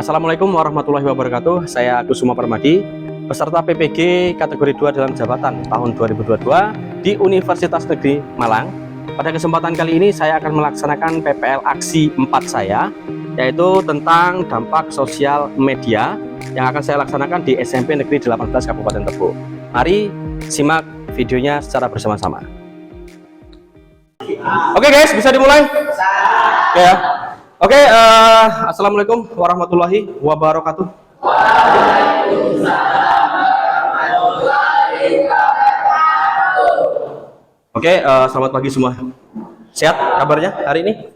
Assalamualaikum warahmatullahi wabarakatuh. Saya Kusuma Permadi, peserta PPG kategori 2 dalam jabatan tahun 2022 di Universitas Negeri Malang. Pada kesempatan kali ini saya akan melaksanakan PPL aksi 4 saya, yaitu tentang dampak sosial media yang akan saya laksanakan di SMP Negeri 18 Kabupaten Tebo. Mari simak videonya secara bersama-sama. Oke guys, bisa dimulai? Ya. Oke, assalamualaikum warahmatullahi wabarakatuh. Oke, selamat pagi semua. Sehat kabarnya hari ini?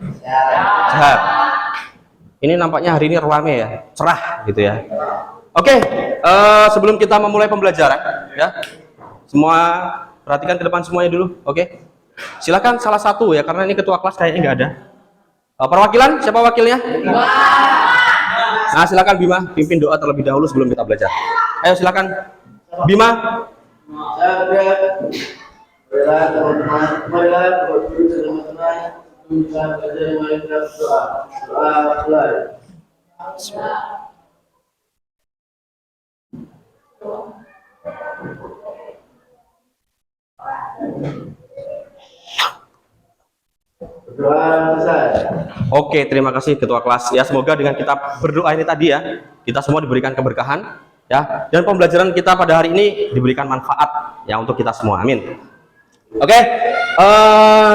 Sehat. Ini nampaknya hari ini ramai ya, cerah gitu ya. Oke, sebelum kita memulai pembelajaran, ya, semua perhatikan ke depan semuanya dulu. Oke, silakan salah satu ya, karena ini ketua kelas kayaknya nggak ada. Perwakilan, siapa wakilnya? Nah, silakan Bima, pimpin doa terlebih dahulu sebelum kita belajar. Ayo silakan Bima. Oke, terima kasih ketua kelas. Ya, semoga dengan kita berdoa ini tadi ya, kita semua diberikan keberkahan ya, dan pembelajaran kita pada hari ini diberikan manfaat ya untuk kita semua. Amin. Oke,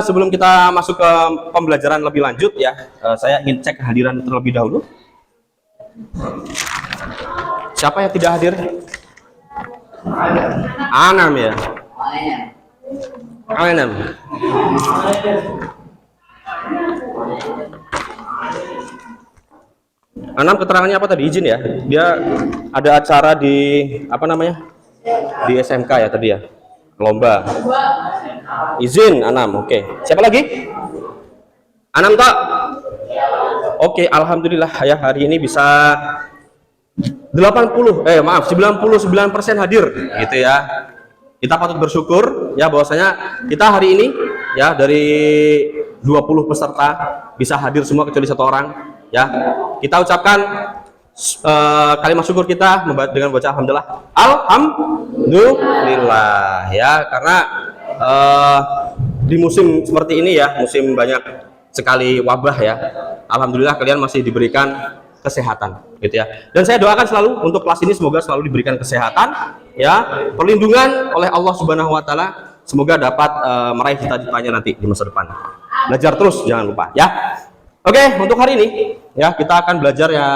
sebelum kita masuk ke pembelajaran lebih lanjut ya, saya ingin cek kehadiran terlebih dahulu. Siapa yang tidak hadir? Anam ya. Anam. Anam keterangannya apa tadi? Izin ya. Dia ada acara di apa namanya? Di SMK ya tadi ya. Lomba. Izin Anam. Oke. Siapa lagi? Anam tak? Oke, alhamdulillah ya hari ini bisa 99% hadir gitu ya. Kita patut bersyukur ya bahwasanya kita hari ini ya dari 20 peserta bisa hadir semua kecuali 1 orang ya. Kita ucapkan kalimat syukur kita dengan baca alhamdulillah ya, karena di musim seperti ini ya, musim banyak sekali wabah ya, alhamdulillah kalian masih diberikan kesehatan gitu ya. Dan saya doakan selalu untuk kelas ini semoga selalu diberikan kesehatan ya, perlindungan oleh Allah Subhanahu wa taala, semoga dapat meraih cita-citanya nanti di masa depan. Belajar terus jangan lupa ya. Oke, untuk hari ini ya kita akan belajar ya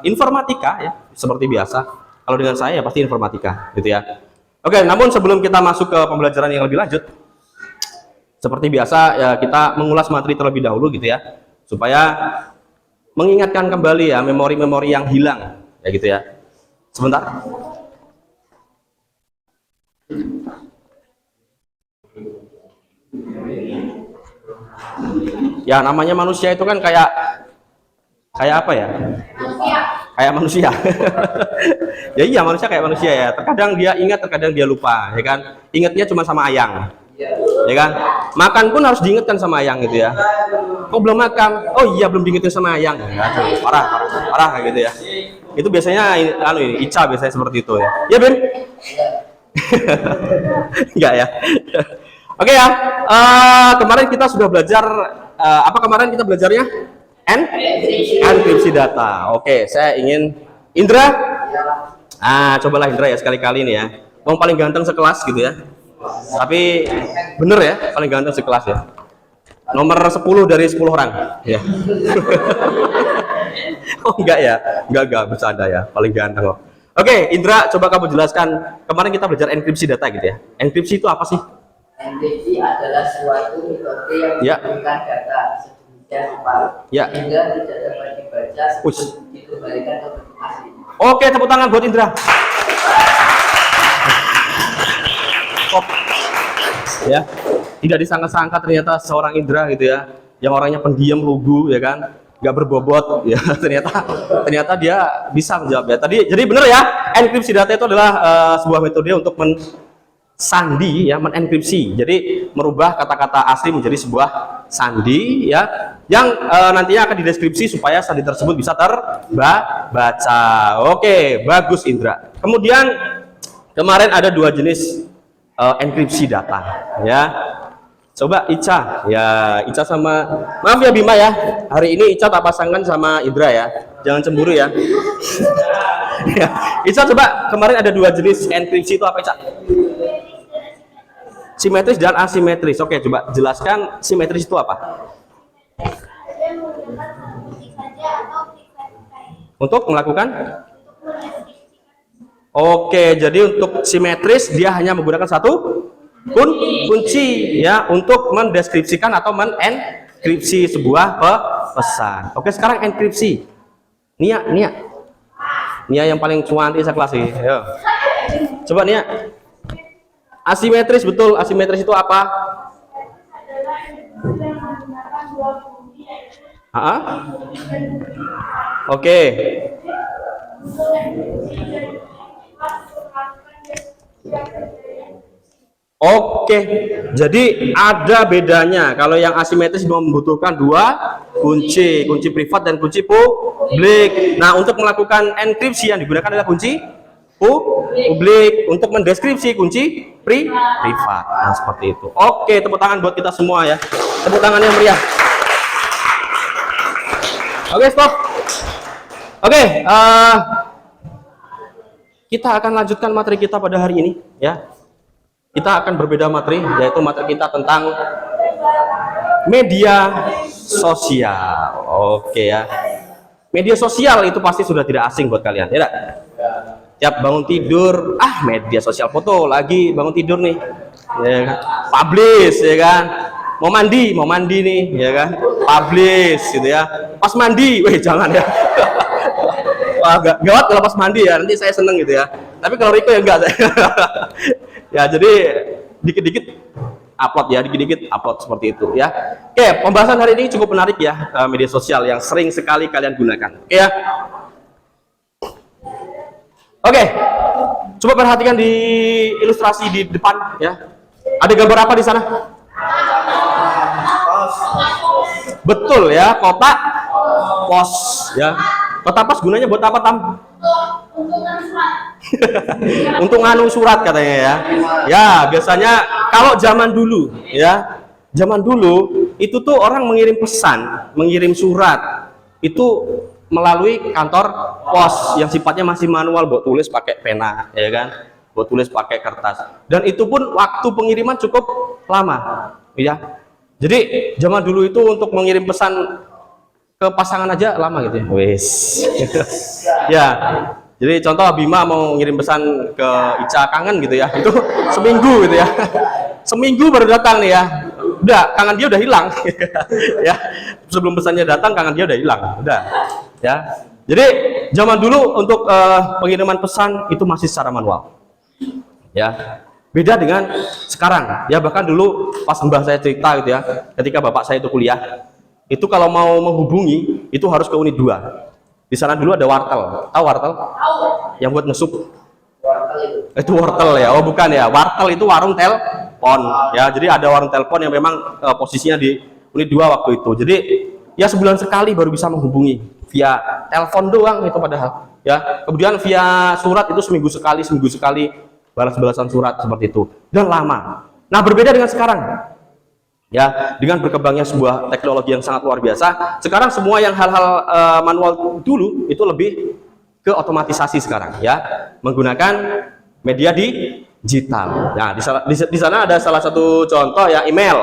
informatika ya, seperti biasa. Kalau dengan saya ya pasti informatika gitu ya. Oke, namun sebelum kita masuk ke pembelajaran yang lebih lanjut, seperti biasa ya kita mengulas materi terlebih dahulu gitu ya, supaya mengingatkan kembali ya memori-memori yang hilang ya gitu ya. Sebentar. Ya namanya manusia itu kan kayak apa ya? Kayak manusia. Ya iya, manusia kayak manusia ya. Terkadang dia ingat, terkadang dia lupa, ya kan? Ingatnya cuma sama ayang, ya kan? Makan pun harus diingatkan sama ayang gitu ya. Kok belum makan? Oh iya, belum diingetin sama ayang. Ya, parah gitu ya. Itu biasanya Ica biasanya seperti itu ya. Ya Ben? Enggak ya. Oke ya. Kemarin kita sudah belajar apa kemarin kita belajarnya? Enkripsi data. Oke, saya ingin Indra. Cobalah Indra ya sekali-kali ini ya. Wong paling ganteng sekelas gitu ya. Tapi bener ya, paling ganteng sekelas ya. Nomor 10 dari 10 orang ya. Oh enggak ya, enggak bercanda ya, paling ganteng loh. Oke, Indra, coba kamu jelaskan. Kemarin kita belajar enkripsi data gitu ya. Enkripsi itu apa sih? Enkripsi adalah suatu metode yang memberikan data sedemikian rupa sehingga tidak dapat dibaca sebelum dikembalikan ke bentuk asli. Oke, tepuk tangan buat Indra. Ya, tidak disangka-sangka ternyata seorang Indra gitu ya, yang orangnya pendiam, lugu ya kan, nggak berbobot ya, ternyata dia bisa menjawab ya. Jadi benar ya, enkripsi data itu adalah sebuah metode untuk sandi ya, menenkripsi. Jadi merubah kata-kata asli menjadi sebuah sandi ya, yang nantinya akan dideskripsi supaya sandi tersebut bisa terbaca. Oke, bagus Indra. Kemudian kemarin ada 2 jenis enkripsi data, ya. Coba Ica, ya Ica sama, maaf ya Bima ya, hari ini Ica tak pasangkan sama Indra ya, jangan cemburu ya. Ya, Ica coba, kemarin ada 2 jenis enkripsi itu apa Ica? Simetris dan asimetris. Oke, coba jelaskan simetris itu apa? Untuk melakukan? Oke, jadi untuk simetris dia hanya menggunakan satu kunci ya untuk mendeskripsikan atau menenkripsi sebuah pesan. Oke, sekarang enkripsi. Nia yang paling cuanti sekelas sih. Ayo. Coba Nia. Asimetris, betul. Asimetris itu apa? Oke. Oke, jadi ada bedanya. Kalau yang asimetris membutuhkan 2 kunci privat dan kunci publik. Nah, untuk melakukan enkripsi yang digunakan adalah kunci publik, untuk mendeskripsi kunci privat. Nah, seperti itu. Oke, tepuk tangan buat kita semua ya. Tepuk tangan yang meriah. Oke, stop. Oke, kita akan lanjutkan materi kita pada hari ini ya. Kita akan berbeda materi, yaitu materi kita tentang media sosial. Oke ya. Media sosial itu pasti sudah tidak asing buat kalian, ya. Tiap bangun tidur, media sosial, foto lagi bangun tidur nih, ya kan? Publish, ya kan? Mau mandi nih, ya kan? Publish, gitu ya. Pas mandi, jangan ya. Wah, gawat kalau pas mandi ya, nanti saya seneng gitu ya. Tapi kalau Riko ya enggak saya. Ya, jadi dikit-dikit upload ya, dikit-dikit upload seperti itu ya. Oke, pembahasan hari ini cukup menarik ya, media sosial yang sering sekali kalian gunakan. Oke ya. Oke, coba perhatikan di ilustrasi di depan ya. Ada gambar apa di sana? Betul ya, kotak pos ya. Kotak pos gunanya buat apa, Tam? Untuk nganu surat katanya ya. Ya, biasanya kalau zaman dulu ya. Zaman dulu itu tuh orang mengirim pesan, mengirim surat itu melalui kantor pos yang sifatnya masih manual, buat tulis pakai pena, ya kan? Buat tulis pakai kertas. Dan itu pun waktu pengiriman cukup lama, ya. Jadi zaman dulu itu untuk mengirim pesan ke pasangan aja lama gitu ya. Wes. Ya. Jadi contoh Bima mau ngirim pesan ke Ica kangen gitu ya, itu seminggu gitu ya. Seminggu baru datang nih ya. Udah, kangen dia udah hilang. Ya. Sebelum pesannya datang kangen dia udah hilang. Udah. Ya. Jadi zaman dulu untuk pengiriman pesan itu masih secara manual. Ya. Beda dengan sekarang. Ya, bahkan dulu pas mbah saya cerita gitu ya, ketika bapak saya itu kuliah, itu kalau mau menghubungi itu harus ke unit 2. Di sana dulu ada wartel. Tahu wartel? Yang buat ngesup. Itu wortel ya. Oh, bukan ya. Wartel itu warung telepon ya. Jadi ada warung telepon yang memang posisinya di unit 2 waktu itu. Jadi ya sebulan sekali baru bisa menghubungi via telepon doang itu padahal ya. Kemudian via surat itu seminggu sekali balas-balasan surat seperti itu, dan lama. Nah, berbeda dengan sekarang. Ya, dengan berkembangnya sebuah teknologi yang sangat luar biasa, sekarang semua yang hal-hal manual dulu itu lebih ke otomatisasi sekarang ya, menggunakan media digital. Nah, di sana ada salah satu contoh ya, email.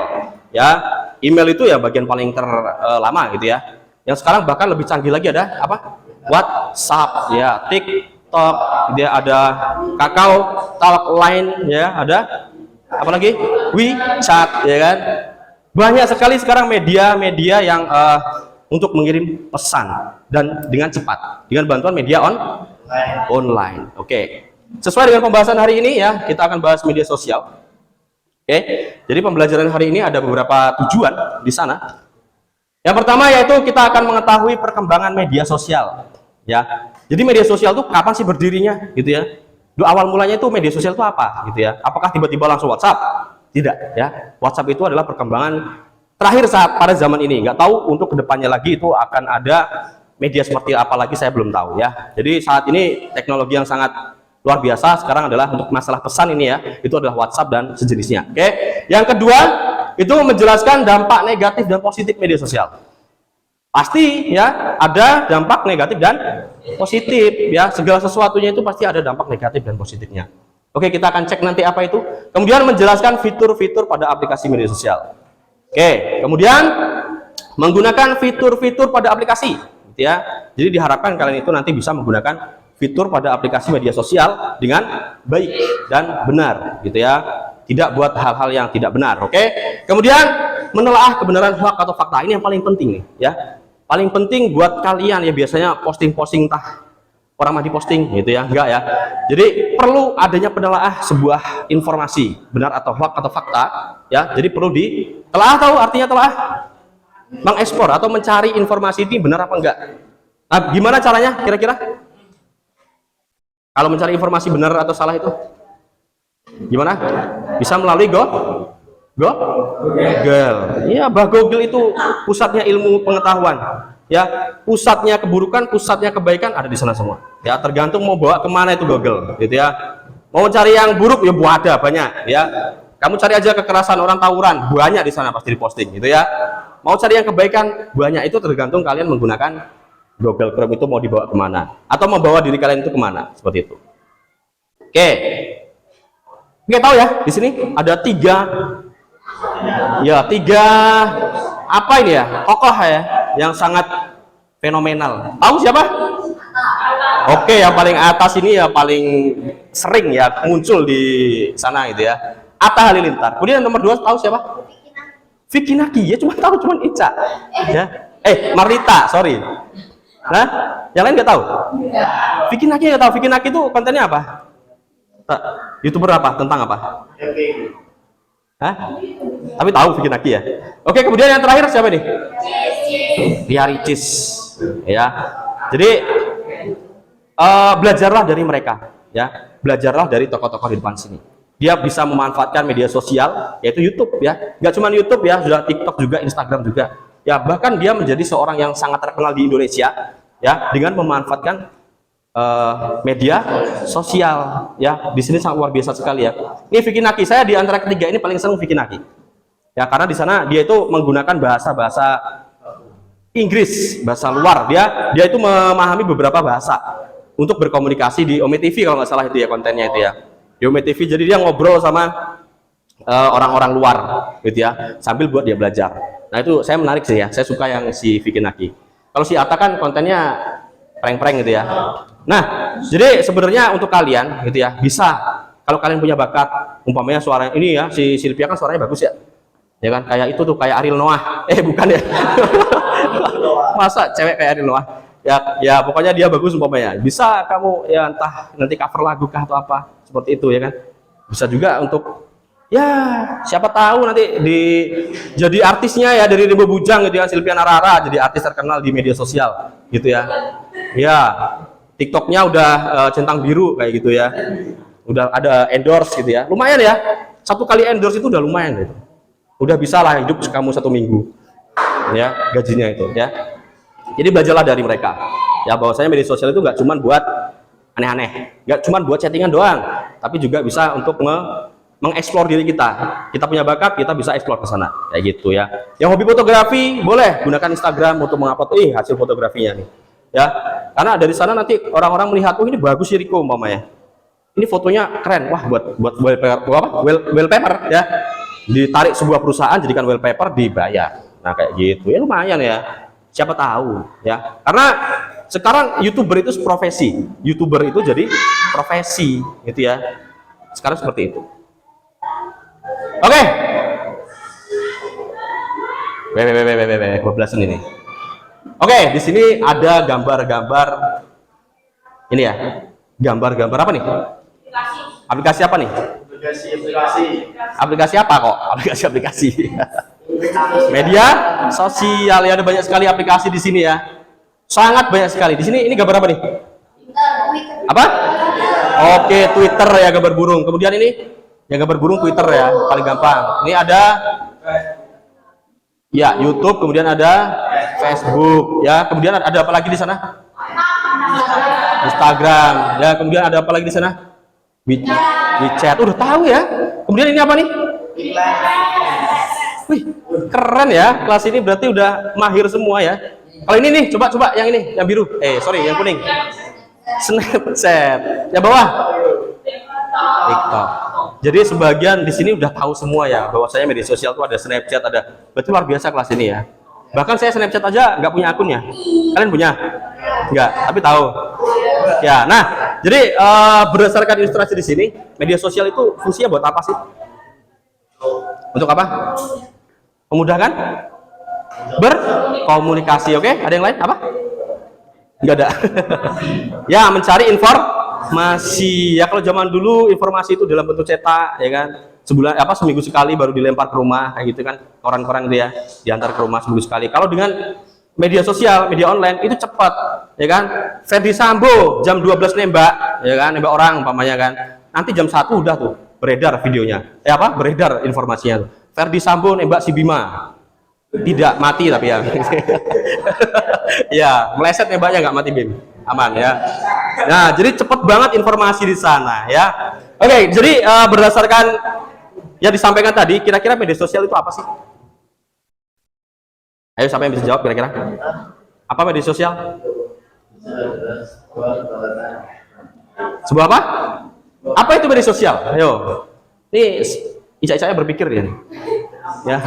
Ya, email itu ya bagian paling terlama gitu ya. Yang sekarang bahkan lebih canggih lagi ada apa? WhatsApp ya, TikTok, dia ada Kakao Talk, Line ya, ada apa lagi? WeChat ya kan. Banyak sekali sekarang media-media yang untuk mengirim pesan dan dengan cepat dengan bantuan media online. Oke. Sesuai dengan pembahasan hari ini ya, kita akan bahas media sosial. Oke. Jadi pembelajaran hari ini ada beberapa tujuan di sana. Yang pertama yaitu kita akan mengetahui perkembangan media sosial. Ya. Jadi media sosial itu kapan sih berdirinya gitu ya? Awal mulanya itu media sosial itu apa gitu ya? Apakah tiba-tiba langsung WhatsApp? Tidak ya. WhatsApp itu adalah perkembangan terakhir saat pada zaman ini, nggak tahu untuk kedepannya lagi itu akan ada media seperti apa lagi, saya belum tahu ya. Jadi saat ini teknologi yang sangat luar biasa sekarang adalah untuk masalah pesan ini ya, itu adalah WhatsApp dan sejenisnya. Oke, yang kedua itu menjelaskan dampak negatif dan positif media sosial. Pasti ya ada dampak negatif dan positif ya, segala sesuatunya itu pasti ada dampak negatif dan positifnya. Oke, kita akan cek nanti apa itu. Kemudian menjelaskan fitur-fitur pada aplikasi media sosial. Oke, kemudian menggunakan fitur-fitur pada aplikasi, gitu ya. Jadi diharapkan kalian itu nanti bisa menggunakan fitur pada aplikasi media sosial dengan baik dan benar, gitu ya. Tidak buat hal-hal yang tidak benar. Oke. Kemudian menelaah kebenaran hoax atau fakta. Ini yang paling penting nih, ya. Paling penting buat kalian ya, biasanya posting-posting entah orang mah diposting, gitu ya. Enggak ya. Jadi perlu adanya penelaah sebuah informasi benar atau hoax atau fakta, ya. Jadi perlu ditelaah. Tahu artinya telaah? Mengekspor atau mencari informasi ini benar apa enggak. Nah, gimana caranya kira-kira? Kalau mencari informasi benar atau salah itu gimana? Bisa melalui Google. Iya, Google itu pusatnya ilmu pengetahuan. Ya, pusatnya keburukan, pusatnya kebaikan ada di sana semua. Ya, tergantung mau bawa kemana itu Google, gitu ya. Mau cari yang buruk ya ada banyak, ya. Kamu cari aja kekerasan orang tawuran, banyak di sana pasti diposting, gitu ya. Mau cari yang kebaikan, banyak. Itu tergantung kalian menggunakan Google Chrome itu mau dibawa kemana, atau membawa diri kalian itu kemana, seperti itu. Oke, nggak tahu ya. Di sini ada tiga apa ini ya, tokoh ya, yang sangat fenomenal. Tahu siapa? Oke, yang paling atas ini ya paling sering ya muncul di sana, gitu ya. Atta Halilintar. Kemudian nomor 2 tahu siapa? Vicky Naki. Ya cuma tahu cuman Ica. Ya. Marlita, sorry. Nah, yang lain nggak tahu. Vicky Naki nggak tahu. Vicky Naki itu kontennya apa? YouTuber apa? Tentang apa? Hah? Tapi tahu Vicky Naki ya. Oke, kemudian yang terakhir siapa nih? Ria Ricis. Ya. Jadi belajarlah dari mereka, ya. Belajarlah dari tokoh-tokoh di depan sini. Dia bisa memanfaatkan media sosial, yaitu YouTube ya. Nggak cuma YouTube ya, sudah TikTok juga, Instagram juga. Ya, bahkan dia menjadi seorang yang sangat terkenal di Indonesia ya, dengan memanfaatkan media sosial ya. Di sini sangat luar biasa sekali ya. Ini Vicky Naki, saya di antara ketiga ini paling senang Vicky Naki. Ya, karena di sana dia itu menggunakan bahasa Inggris, bahasa luar. Dia itu memahami beberapa bahasa untuk berkomunikasi di Ome TV kalau nggak salah itu ya, kontennya itu ya. Di Ome TV, jadi dia ngobrol sama orang-orang luar gitu ya, sambil buat dia belajar. Nah, itu saya menarik sih ya, saya suka yang si Vicky Naki. Kalau si Atta kan kontennya prank-prank gitu ya. Nah, jadi sebenarnya untuk kalian gitu ya, bisa kalau kalian punya bakat, umpamanya suara ini ya, si Sylvia kan suaranya bagus ya. Ya kan, kayak itu tuh, kayak Ariel Noah. Bukan ya. Masa cewek kayak Ariel Noah? Ya pokoknya dia bagus umpamanya. Bisa kamu ya entah nanti cover lagu kah atau apa, seperti itu ya kan. Bisa juga untuk ya siapa tahu nanti jadi artisnya ya, dari Rimbo Bujang gitu ya, Sylvia Narara jadi artis terkenal di media sosial gitu ya. Ya, TikToknya udah centang biru kayak gitu ya. Udah ada endorse gitu ya. Lumayan ya. 1 kali endorse itu udah lumayan gitu. Udah bisa lah hidup kamu 1 minggu. Ya, gajinya itu ya. Jadi belajarlah dari mereka. Ya, bahwasanya media sosial itu nggak cuma buat aneh-aneh, nggak cuma buat chattingan doang, tapi juga bisa untuk mengeksplor diri kita. Kita punya bakat, kita bisa eksplor ke sana, kayak gitu ya. Yang hobi fotografi, boleh gunakan Instagram untuk mengupload hasil fotografinya nih. Ya, karena dari sana nanti orang-orang melihat, oh ini bagus sih Riko umpamanya. Ini fotonya keren, wah buat wallpaper ya. Ditarik sebuah perusahaan jadikan wallpaper, dibayar. Nah, kayak gitu ya, lumayan ya. Siapa tahu ya. Karena sekarang YouTuber itu profesi. YouTuber itu jadi profesi gitu ya. Sekarang seperti itu. Oke. Kebablasan ini. Oke, di sini ada gambar-gambar ini ya. Gambar-gambar apa nih? Aplikasi apa nih? Aplikasi apa kok? Aplikasi. Media sosial ya, ada banyak sekali aplikasi di sini ya. Sangat banyak sekali. Di sini ini gambar apa nih? Apa? Oke, Twitter ya, gambar burung. Kemudian ini yang gambar burung Twitter ya, paling gampang. Ini ada Ya, YouTube, kemudian ada Facebook, ya, kemudian ada apa lagi di sana? Instagram, ya, kemudian ada apa lagi di sana? WeChat, udah tahu ya. Kemudian ini apa nih? Wih, keren ya, kelas ini berarti udah mahir semua ya. Kalau ini nih, coba yang ini, yang biru, sorry, yang kuning. Snapchat, ya bawah. TikTok. Jadi sebagian di sini udah tahu semua ya, bahwasanya media sosial itu ada Snapchat, ada. Berarti luar biasa kelas ini ya. Bahkan saya Snapchat aja nggak punya akunnya. Kalian punya? Nggak, tapi tahu. Ya, nah, jadi berdasarkan ilustrasi di sini, media sosial itu fungsinya buat apa sih? Untuk apa? Memudahkan berkomunikasi, oke? Ada yang lain? Apa? Nggak ada. Ya, mencari informasi. Ya, kalau zaman dulu informasi itu dalam bentuk cetak, ya kan? Seminggu sekali baru dilempar ke rumah, kayak gitu kan? Koran-koran gitu ya, diantar ke rumah seminggu sekali. Kalau dengan media sosial, media online itu cepat, ya kan? Ferdi Sambo jam 12 nembak, ya kan? Nembak orang umpamanya kan. Nanti jam 1 udah tuh beredar videonya. Beredar informasinya. Ferdi Sambo nembak si Bima. Tidak mati tapi ya. Ya, meleset nembaknya nggak mati Bim. Aman ya. Nah, jadi cepet banget informasi di sana ya. Oke, jadi berdasarkan yang disampaikan tadi, kira-kira media sosial itu apa sih? Ayo, siapa yang bisa jawab kira-kira? Apa media sosial? Sebuah apa? Apa itu media sosial? Ayo. Nih, Ica-Ica berpikir ya. Ya.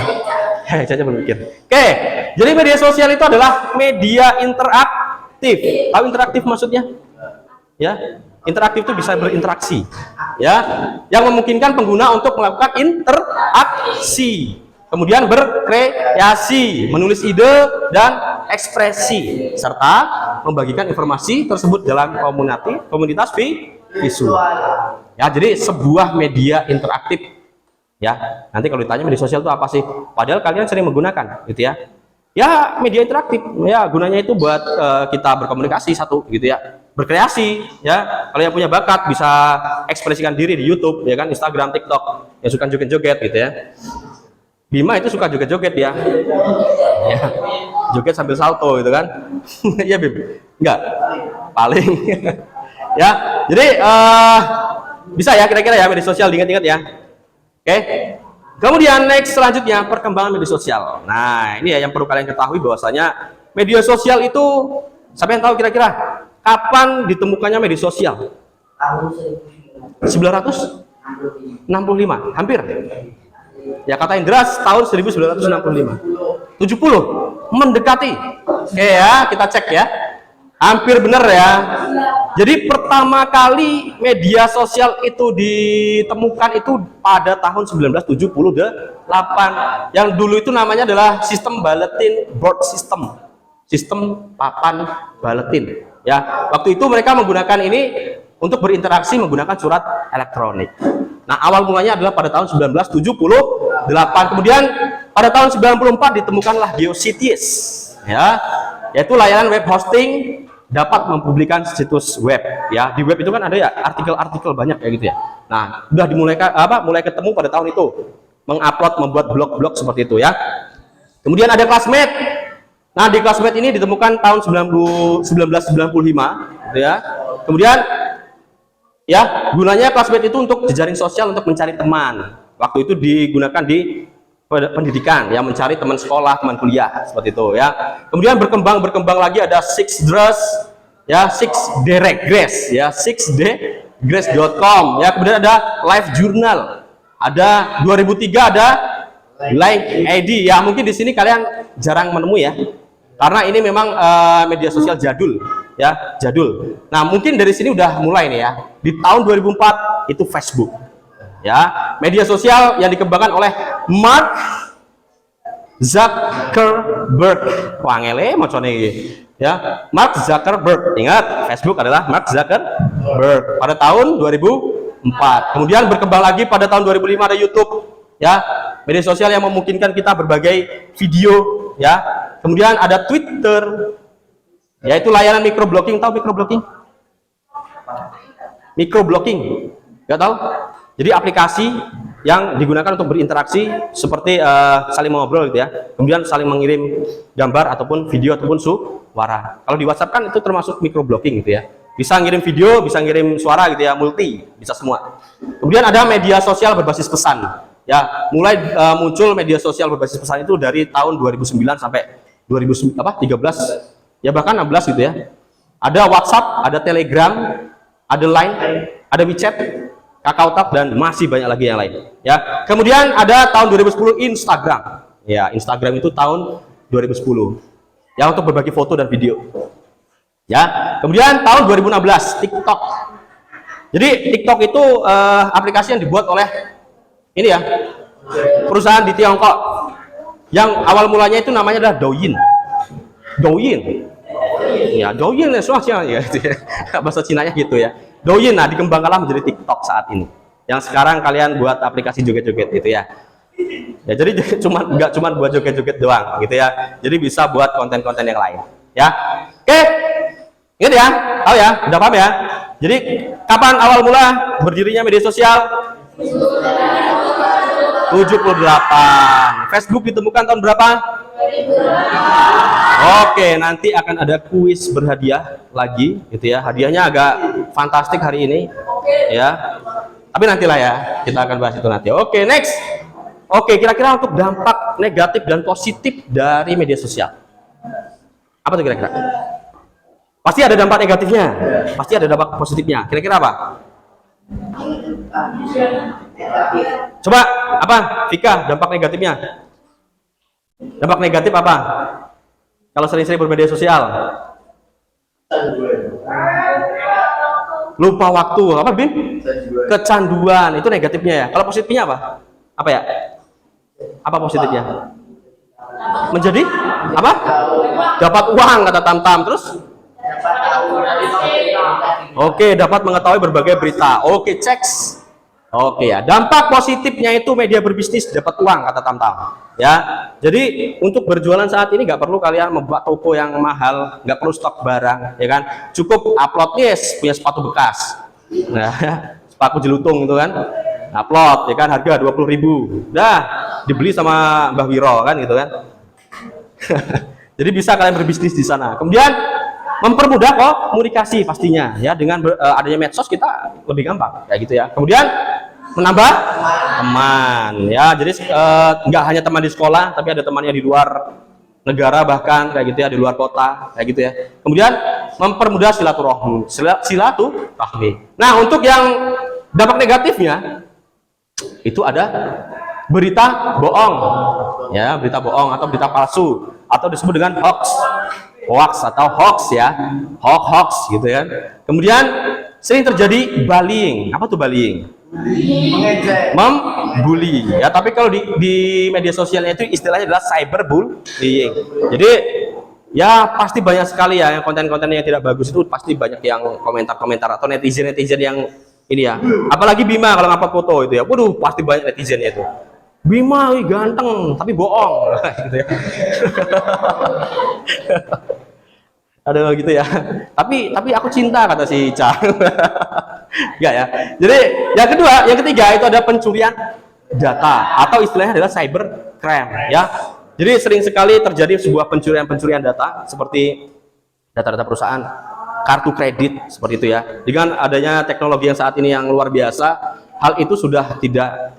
Ica berpikir. Oke, jadi media sosial itu adalah media interaktif. Tahu interaktif maksudnya? Ya. Interaktif itu bisa berinteraksi. Ya. Yang memungkinkan pengguna untuk melakukan interaksi. Kemudian berkreasi, menulis ide dan ekspresi, serta membagikan informasi tersebut dalam komunitas visual. Ya, jadi sebuah media interaktif. Ya, nanti kalau ditanya media sosial itu apa sih? Padahal kalian sering menggunakan, gitu ya. Ya, media interaktif. Ya, gunanya itu buat kita berkomunikasi satu, gitu ya. Berkreasi, ya. Kalau yang punya bakat bisa ekspresikan diri di YouTube, ya kan, Instagram, TikTok, yang suka joget-joget, gitu ya. Bima itu suka joget-joget ya. Ya, joget sambil salto gitu kan. Iya Bim? Enggak? Paling. Ya, jadi bisa ya kira-kira ya media sosial, diingat-ingat ya. Oke. Kemudian next selanjutnya perkembangan media sosial. Nah, ini ya yang perlu kalian ketahui bahwasanya media sosial itu, siapa yang tahu kira-kira kapan ditemukannya media sosial? Tahun 1965, hampir. Ya, kata Indras tahun 1965. 70, mendekati. Oke ya, kita cek ya. Hampir benar ya. Jadi pertama kali media sosial itu ditemukan itu pada tahun 1978. Yang dulu itu namanya adalah sistem bulletin board system. Sistem papan bulletin. Ya, waktu itu mereka menggunakan ini untuk berinteraksi menggunakan surat elektronik. Nah, awal mulanya adalah pada tahun 1978. Kemudian pada tahun 94 ditemukanlah GeoCities, ya, yaitu layanan web hosting dapat mempublikasikan situs web. Ya, di web itu kan ada ya artikel-artikel banyak ya gitu ya. Nah, udah mulai ketemu pada tahun itu, membuat blog-blog seperti itu ya. Kemudian ada Classmate. Nah, di Classmate ini ditemukan tahun 1995, gitu ya. Kemudian ya, gunanya Classmate itu untuk jejaring sosial untuk mencari teman. Waktu itu digunakan di pendidikan, ya, mencari teman sekolah, teman kuliah, seperti itu ya. Kemudian berkembang lagi ada 6Dress, ya, 6Dregress, ya, 6Dregress.com, ya. Kemudian ada Live Journal, ada 2003 ada Like ID, ya. Mungkin di sini kalian jarang menemui ya, karena ini memang media sosial jadul. Ya, jadul. Nah, mungkin dari sini udah mulai nih ya. Di tahun 2004 itu Facebook. Ya, media sosial yang dikembangkan oleh Mark Zuckerberg. Wah, ngele macone iki. Ya, Mark Zuckerberg. Ingat, Facebook adalah Mark Zuckerberg pada tahun 2004. Kemudian berkembang lagi pada tahun 2005 ada YouTube. Ya, media sosial yang memungkinkan kita berbagai video, ya. Kemudian ada Twitter, yaitu layanan microblogging. Tahu microblogging? Microblogging, nggak tahu? Jadi aplikasi yang digunakan untuk berinteraksi seperti saling mengobrol gitu ya. Kemudian saling mengirim gambar ataupun video ataupun suara. Kalau di WhatsApp kan itu termasuk microblocking gitu ya. Bisa ngirim video, bisa ngirim suara gitu ya, multi, bisa semua. Kemudian ada media sosial berbasis pesan. Ya, mulai muncul media sosial berbasis pesan itu dari tahun 2009 sampai 2013 ya, bahkan 16 gitu ya. Ada WhatsApp, ada Telegram, ada Line, ada WeChat, KakaoTalk, dan masih banyak lagi yang lain ya. Kemudian ada tahun 2010 Instagram ya. Instagram itu tahun 2010 ya, untuk berbagi foto dan video ya. Kemudian tahun 2016 TikTok. Jadi TikTok itu aplikasi yang dibuat oleh ini ya, perusahaan di Tiongkok yang awal mulanya itu namanya adalah Douyin ya, Douyin ya, bahasa Cinanya gitu ya, Douyin. Nah, dikembangkanlah menjadi TikTok saat ini, yang sekarang kalian buat aplikasi joget-joget gitu ya. Ya, jadi nggak cuma buat joget-joget doang gitu ya, jadi bisa buat konten-konten yang lain ya. Oke, ingat ya, tahu ya, udah paham ya. Jadi kapan awal mula berdirinya media sosial? 78. Facebook ditemukan tahun berapa? 2000. Oke, nanti akan ada kuis berhadiah lagi gitu ya. Hadiahnya agak fantastik hari ini ya. Tapi nantilah ya, kita akan bahas itu nanti. Oke, next. Oke, kira-kira untuk dampak negatif dan positif dari media sosial. Apa tuh kira-kira? Pasti ada dampak negatifnya, pasti ada dampak positifnya. Kira-kira apa? Coba apa, Vika, dampak negatifnya? Dampak negatif apa? Kalau sering-sering bermedia sosial? Lupa waktu, apa Bim? Kecanduan, itu negatifnya ya. Kalau positifnya apa? Apa ya? Apa positifnya? Menjadi apa? Dapat uang, kata Tam-Tam. Terus? Oke, dapat mengetahui berbagai berita. Oke, ceks. Oke ya, dampak positifnya itu media berbisnis, dapat uang, kata Tam-Tam ya. Jadi untuk berjualan saat ini nggak perlu kalian membuat toko yang mahal, nggak perlu stok barang ya kan, cukup upload, yes, punya sepatu bekas, nah sepatu jelutung itu kan, upload ya kan, harga 20.000, dah dibeli sama Mbah Wiro kan gitu kan. Jadi bisa kalian berbisnis di sana. Kemudian mempermudah komunikasi pastinya ya, dengan adanya medsos kita lebih gampang kayak gitu ya. Kemudian menambah teman ya, jadi nggak hanya teman di sekolah, tapi ada temannya di luar negara, bahkan kayak gitu ya, di luar kota kayak gitu ya. Kemudian mempermudah silaturahmi. Nah, untuk yang dampak negatifnya itu ada berita bohong ya, berita bohong atau berita palsu, atau disebut dengan hoax atau hoax ya, hoax gitu ya. Kemudian sering terjadi bullying. Apa tuh bullying? Membuli ya, tapi kalau di media sosialnya itu istilahnya adalah cyberbullying. Jadi ya pasti banyak sekali ya yang konten-konten yang tidak bagus, itu pasti banyak yang komentar-komentar atau netizen yang ini ya. Apalagi Bima kalau ngupload foto itu ya, waduh pasti banyak netizennya itu. Bima wih, ganteng tapi bohong gitu ya. Aduh gitu ya. Tapi aku cinta, kata si Ica. Enggak ya. Jadi yang ketiga itu ada pencurian data atau istilahnya adalah cyber crime ya. Jadi sering sekali terjadi sebuah pencurian data seperti data-data perusahaan, kartu kredit seperti itu ya. Dengan adanya teknologi yang saat ini yang luar biasa, hal itu sudah tidak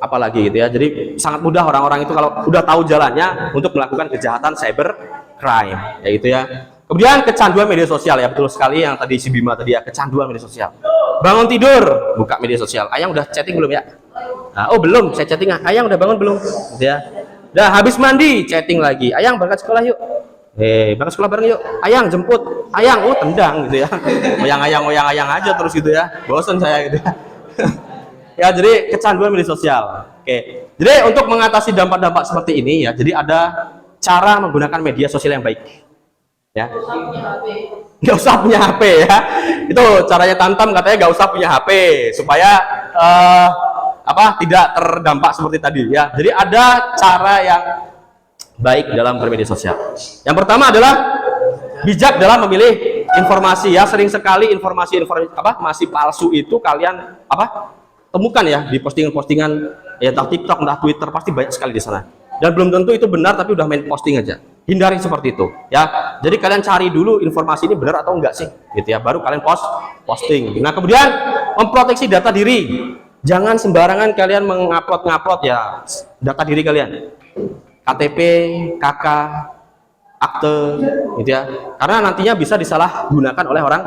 apalagi gitu ya. Jadi sangat mudah orang-orang itu kalau udah tahu jalannya untuk melakukan kejahatan cyber crime ya gitu ya. Kemudian kecanduan media sosial ya, betul sekali yang tadi si Bima tadi ya, kecanduan media sosial. Bangun tidur buka media sosial. Ayang udah chatting belum ya? Nah, oh belum, saya chatting. Ayang udah bangun belum? Ya. Udah habis mandi chatting lagi. Ayang berangkat sekolah yuk. Berangkat sekolah bareng yuk. Ayang jemput. Ayang, oh tendang gitu ya. Oyang-ayang aja terus gitu ya. Bosan saya gitu ya. Ya, jadi kecanduan media sosial. Oke. Jadi untuk mengatasi dampak-dampak seperti ini ya, jadi ada cara menggunakan media sosial yang baik. Ya. Nggak usah punya HP ya. Itu caranya Tam-Tam, katanya nggak usah punya HP supaya tidak terdampak seperti tadi ya. Jadi ada cara yang baik dalam bermedia sosial. Yang pertama adalah bijak dalam memilih informasi ya. Sering sekali informasi masih palsu itu kalian temukan ya di postingan-postingan ya entah TikTok, entah Twitter, pasti banyak sekali di sana. Dan belum tentu itu benar, tapi udah main posting aja. Hindari seperti itu ya. Jadi kalian cari dulu informasi ini benar atau enggak sih, gitu ya. Baru kalian posting. Nah, kemudian memproteksi data diri. Jangan sembarangan kalian mengupload ya data diri kalian. KTP, KK, akte, gitu ya. Karena nantinya bisa disalahgunakan oleh orang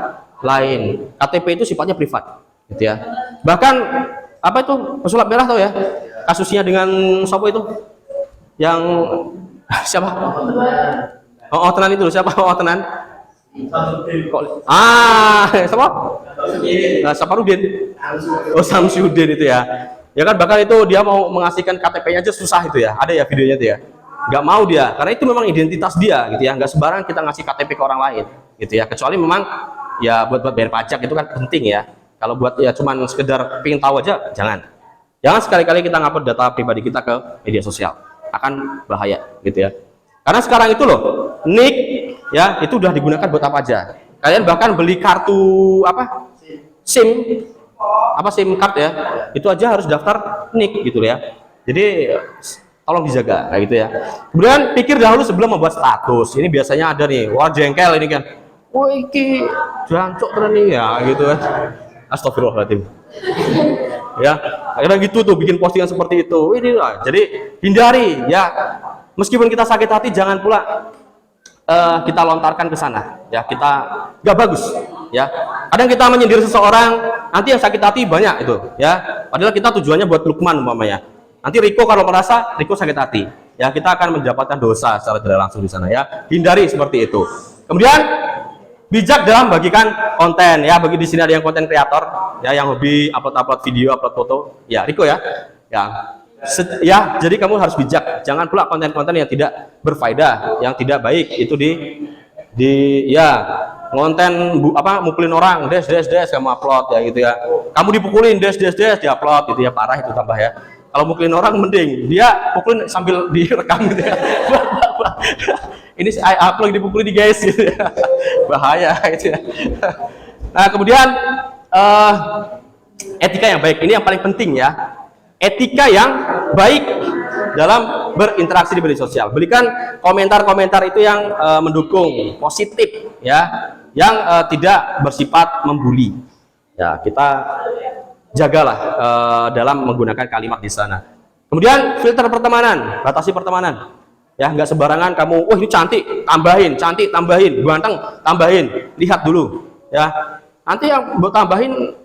lain. KTP itu sifatnya privat, gitu ya. Bahkan apa itu pesulap merah tahu ya? Kasusnya dengan siapa itu? Yang siapa? Oh, tenan itu siapa? Oh, tenan. Siapa? Nah, Saparudin. Oh, Samsudin itu ya. Ya kan, bahkan itu dia mau mengasihkan KTP-nya aja susah itu ya. Ada ya videonya itu ya. Nggak mau dia, karena itu memang identitas dia gitu ya. Nggak sembarangan kita ngasih KTP ke orang lain gitu ya. Kecuali memang ya buat bayar pajak itu kan penting ya. Kalau buat ya cuman sekedar pengen tahu aja, jangan sekali-kali kita ngupload data pribadi kita ke media sosial, akan bahaya gitu ya. Karena sekarang itu loh, NIK ya itu udah digunakan buat apa aja. Kalian bahkan beli kartu apa SIM card ya, itu aja harus daftar NIK gitu ya. Jadi tolong dijaga kayak gitu ya. Kemudian pikir dahulu sebelum membuat status. Ini biasanya ada nih, wah jengkel ini kan, wah iki jancuk tenan nih ya gitu kan. Astagfirullahaladzim. Ya, akhirnya gitu tuh bikin postingan seperti itu. Ini lah. Jadi hindari ya. Meskipun kita sakit hati, jangan pula kita lontarkan ke sana. Ya, kita nggak bagus. Ya, kadang kita menyindir seseorang, nanti yang sakit hati banyak itu. Ya, padahal kita tujuannya buat Lukman umpamanya. Nanti Riko kalau merasa Riko sakit hati, ya kita akan mendapatkan dosa secara tidak langsung di sana. Ya, hindari seperti itu. Kemudian bijak dalam bagikan konten ya. Bagi di sini ada yang konten kreator ya, yang hobi upload video, upload foto ya. Riko ya ya, jadi kamu harus bijak. Jangan pula konten-konten yang tidak berfaedah, yang tidak baik itu di ya konten mukulin orang des kamu upload ya gitu ya. Kamu dipukulin des diupload gitu ya, parah itu tambah ya. Kalau mukulin orang mending dia pukulin sambil direkam gitu ya. Ini upload dipukulin di guys gitu ya. Bahaya gitu ya. Nah, kemudian etika yang baik ini yang paling penting ya. Etika yang baik dalam berinteraksi di media sosial. Berikan komentar-komentar itu yang mendukung, positif ya, yang tidak bersifat membuli. Ya, kita jagalah dalam menggunakan kalimat di sana. Kemudian filter pertemanan, batasi pertemanan. Ya, nggak sembarangan kamu, ini cantik tambahin, ganteng tambahin, lihat dulu ya. Nanti yang buat tambahin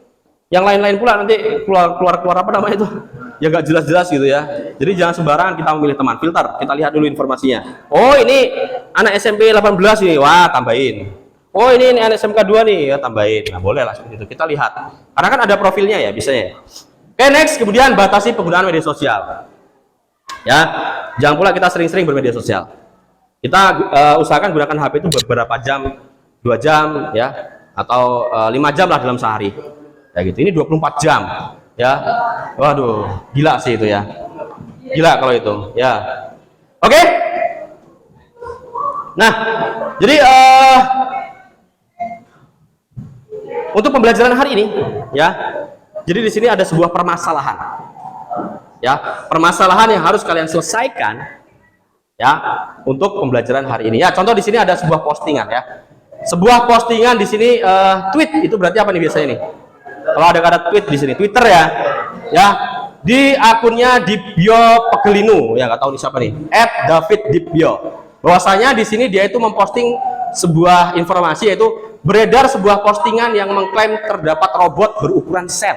yang lain-lain pula nanti keluar apa namanya itu, ya nggak jelas-jelas gitu ya. Jadi jangan sembarangan kita memilih teman. Filter, kita lihat dulu informasinya. Oh, ini anak SMP 18 ini, wah tambahin. Oh, ini anak SMK 2 nih, ya tambahin. Nah, boleh lah seperti itu. Kita lihat. Karena kan ada profilnya ya, biasanya. Oke, next, kemudian batasi penggunaan media sosial. Ya, jangan pula kita sering-sering bermedia sosial. Kita usahakan gunakan HP itu beberapa jam, 2 jam ya, atau 5 jam lah dalam sehari. Ya gitu. Ini 24 jam ya. Waduh, gila sih itu ya. Gila kalau itu ya. Oke. Nah, jadi untuk pembelajaran hari ini ya. Jadi di sini ada sebuah permasalahan. Ya, permasalahan yang harus kalian selesaikan ya untuk pembelajaran hari ini. Ya, contoh di sini ada sebuah postingan ya. Sebuah postingan di sini tweet itu berarti apa nih biasanya nih? Kalau ada kata tweet di sini, Twitter ya. Ya, di akunnya Dibyo Pegelinu, ya nggak tahu nih siapa nih, @daviddibyo. Bahwasanya di sini dia itu memposting sebuah informasi, yaitu beredar sebuah postingan yang mengklaim terdapat robot berukuran sel,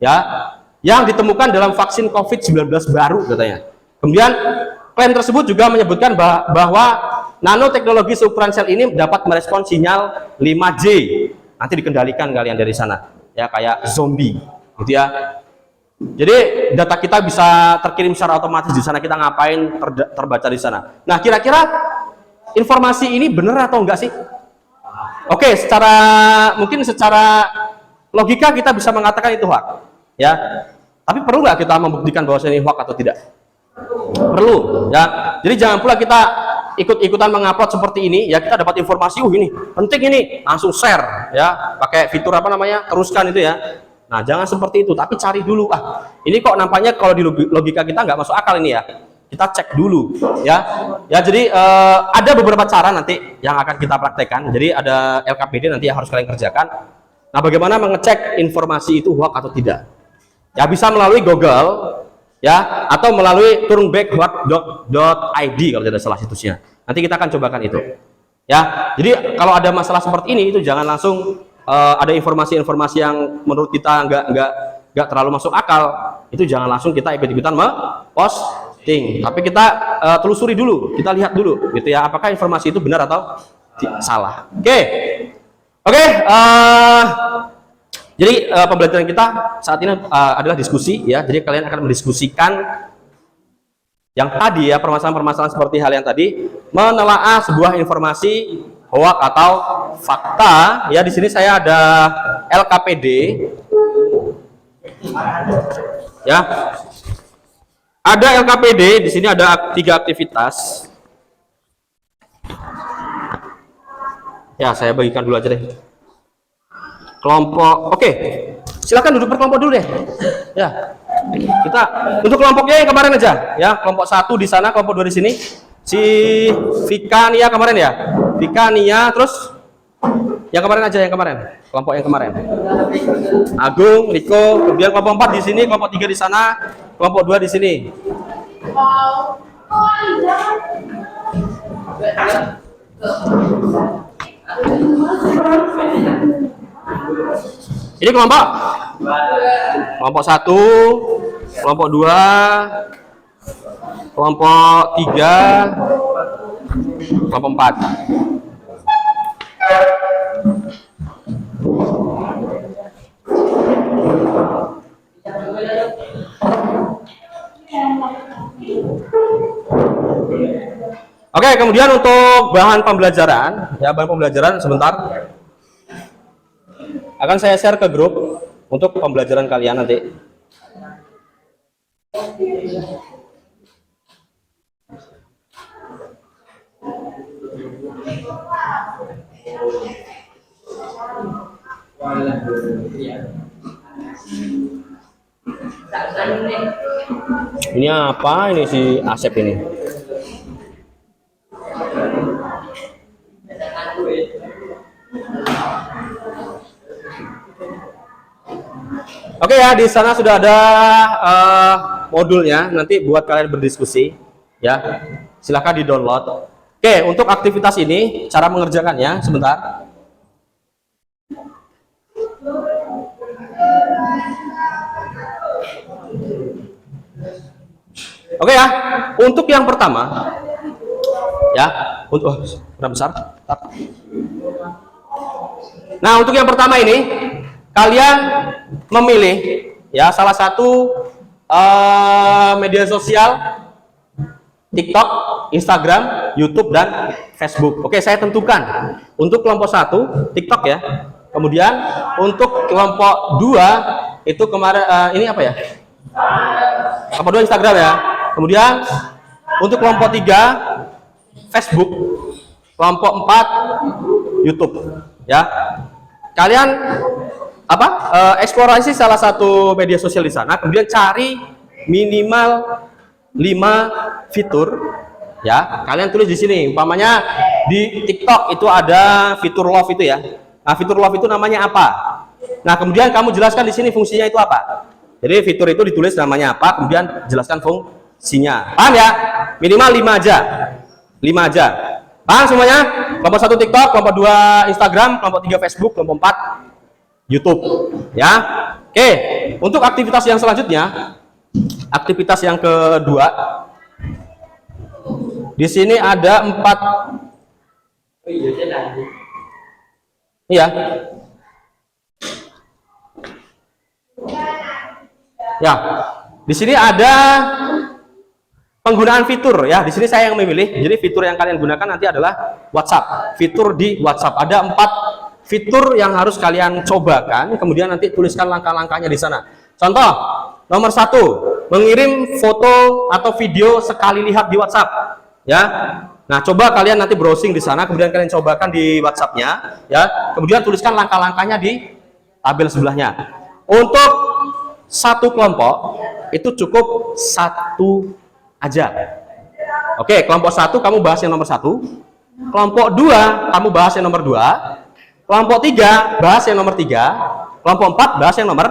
ya, yang ditemukan dalam vaksin COVID-19 baru katanya. Kemudian klaim tersebut juga menyebutkan bahwa nanoteknologi seukuran sel ini dapat merespons sinyal 5G. Nanti dikendalikan kalian dari sana. Ya, kayak zombie gitu ya. Jadi data kita bisa terkirim secara otomatis di sana, kita ngapain terbaca di sana. Nah, kira-kira informasi ini benar atau enggak sih? Oke, mungkin secara logika kita bisa mengatakan itu hoax ya. Tapi perlu nggak kita membuktikan bahwa ini hoax atau tidak? Perlu ya. Jadi jangan pula kita ikut-ikutan mengupload seperti ini ya. Kita dapat informasi ini penting, ini langsung share ya, pakai fitur apa namanya, teruskan itu ya. Nah, jangan seperti itu, tapi cari dulu. Ini kok nampaknya kalau di logika kita nggak masuk akal ini ya. Kita cek dulu, ya. Ya, jadi ada beberapa cara nanti yang akan kita praktekkan. Jadi ada LKPD nanti yang harus kalian kerjakan. Nah, bagaimana mengecek informasi itu hoax atau tidak? Ya, bisa melalui Google, ya, atau melalui turnbackhoax.id kalau tidak salah situsnya. Nanti kita akan cobakan itu. Ya, jadi kalau ada masalah seperti ini itu jangan langsung ada informasi-informasi yang menurut kita nggak terlalu masuk akal, itu jangan langsung kita ikut-ikutan posting. Tapi kita telusuri dulu, kita lihat dulu, gitu ya, apakah informasi itu benar atau salah. Oke. Jadi pembelajaran kita saat ini adalah diskusi, ya. Jadi kalian akan mendiskusikan yang tadi ya, permasalahan-permasalahan seperti hal yang tadi, menelaah sebuah informasi hoax atau fakta. Ya, di sini saya ada LKPD. Ya. Ada LKPD, di sini ada 3 aktivitas. Ya, saya bagikan dulu aja deh. Kelompok, oke. Silakan duduk berkelompok dulu deh. Ya. Kita untuk kelompoknya yang kemarin aja, ya. Kelompok 1 di sana, kelompok 2 di sini. Si Vika Nia kemarin ya. Vika Nia, terus yang kemarin aja, yang kemarin. Kelompok yang kemarin. Agung, Riko, kemudian kelompok 4 di sini, kelompok 3 di sana, kelompok 2 di sini. Ini kelompok 1, kelompok 2, kelompok 3, kelompok 4. Oke, kemudian untuk bahan pembelajaran, ya, bahan pembelajaran sebentar akan saya share ke grup untuk pembelajaran kalian nanti. Ini apa? Ini si Asep ini. Oke ya, di sana sudah ada modulnya nanti buat kalian berdiskusi, ya. Silahkan di-download. Oke, untuk aktivitas ini cara mengerjakannya sebentar. Oke ya, untuk yang pertama, ya, untuk kurang besar. Nah, untuk yang pertama ini kalian memilih ya salah satu media sosial, TikTok, Instagram, YouTube, dan Facebook. Oke, saya tentukan untuk kelompok 1 TikTok ya. Kemudian untuk kelompok 2 itu kemarin ini apa ya? Kelompok 2 Instagram ya. Kemudian untuk kelompok 3 Facebook, kelompok 4 YouTube ya. Kalian eksplorasi salah satu media sosial di sana, kemudian cari minimal 5 fitur ya. Kalian tulis di sini, umpamanya di TikTok itu ada fitur love itu ya. Nah, fitur love itu namanya apa? Nah, kemudian kamu jelaskan di sini fungsinya itu apa. Jadi fitur itu ditulis namanya apa, kemudian jelaskan fungsinya. Paham ya? Minimal 5 aja. 5 aja. Paham semuanya? Kelompok 1 TikTok, kelompok 2 Instagram, kelompok 3 Facebook, kelompok 4 YouTube. Ya. Oke, untuk aktivitas yang selanjutnya, aktivitas yang kedua. Di sini ada 4. Iya. Ya. Di sini ada penggunaan fitur ya. Di sini saya yang memilih. Jadi fitur yang kalian gunakan nanti adalah WhatsApp. Fitur di WhatsApp. Ada 4 fitur yang harus kalian cobakan. Kemudian nanti tuliskan langkah-langkahnya di sana. Contoh, nomor 1, mengirim foto atau video sekali lihat di WhatsApp. Ya. Nah, coba kalian nanti browsing di sana. Kemudian kalian cobakan di WhatsApp-nya. Ya. Kemudian tuliskan langkah-langkahnya di tabel sebelahnya. Untuk satu kelompok itu cukup satu aja. Oke, kelompok 1 kamu bahas yang nomor 1, kelompok 2 kamu bahas yang nomor 2, kelompok 3 bahas yang nomor 3, kelompok 4 bahas yang nomor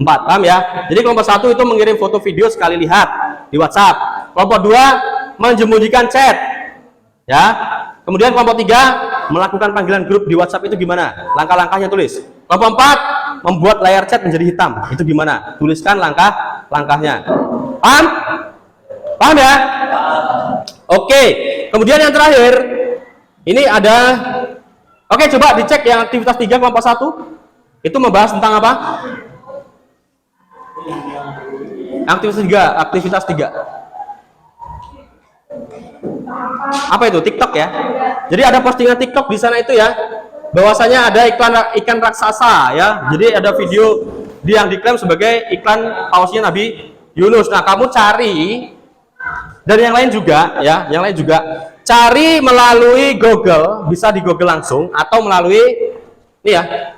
4. Paham ya? Jadi kelompok 1 itu mengirim foto video sekali lihat di WhatsApp. Kelompok 2 menjemujikan chat. Ya. Kemudian kelompok 3 melakukan panggilan grup di WhatsApp, itu gimana? Langkah-langkahnya tulis. Kelompok 4 membuat layar chat menjadi hitam. Itu gimana? Tuliskan langkah-langkahnya. Paham? Paham ya? Oke. Kemudian yang terakhir, ini ada, oke, coba dicek yang aktivitas 3 kelompok 1. Itu membahas tentang apa? Aktivitas 3. Apa itu? TikTok ya. Jadi ada postingan TikTok di sana itu ya. Bahwasanya ada ikan raksasa ya. Jadi ada video yang diklaim sebagai iklan pausnya Nabi Yunus. Nah, kamu cari, dan yang lain juga ya, yang lain juga cari melalui Google, bisa di Google langsung atau melalui ini ya.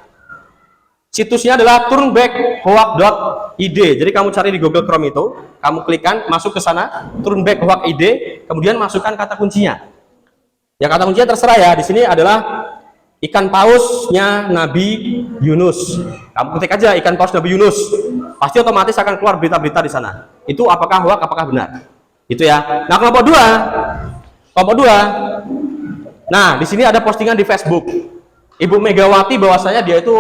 Situsnya adalah turnbackhoax.id. Jadi kamu cari di Google Chrome itu, kamu klikkan, masuk ke sana, turnbackhoax.id, kemudian masukkan kata kuncinya. Ya, kata kuncinya terserah ya. Di sini adalah ikan pausnya Nabi Yunus. Kamu ketik aja ikan paus Nabi Yunus, pasti otomatis akan keluar berita-berita di sana. Itu apakah hoax, apakah benar? Itu ya. Nah, kelompok 2. Nah, di sini ada postingan di Facebook. Ibu Megawati bahwasanya dia itu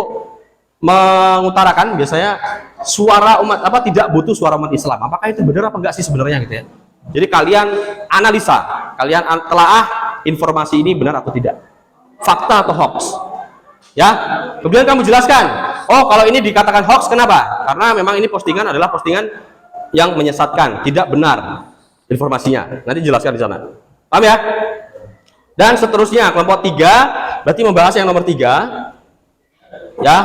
mengutarakan biasanya suara umat tidak butuh suara umat Islam. Apakah itu benar apa enggak sih sebenarnya gitu ya? Jadi kalian analisa, kalian telaah informasi ini benar atau tidak, fakta atau hoax. Ya, kemudian kamu jelaskan, oh kalau ini dikatakan hoax, kenapa? Karena memang ini postingan adalah postingan yang menyesatkan, tidak benar informasinya. Nanti jelaskan di sana. Paham ya? Dan seterusnya, kelompok 3 berarti membahas yang nomor 3. Ya.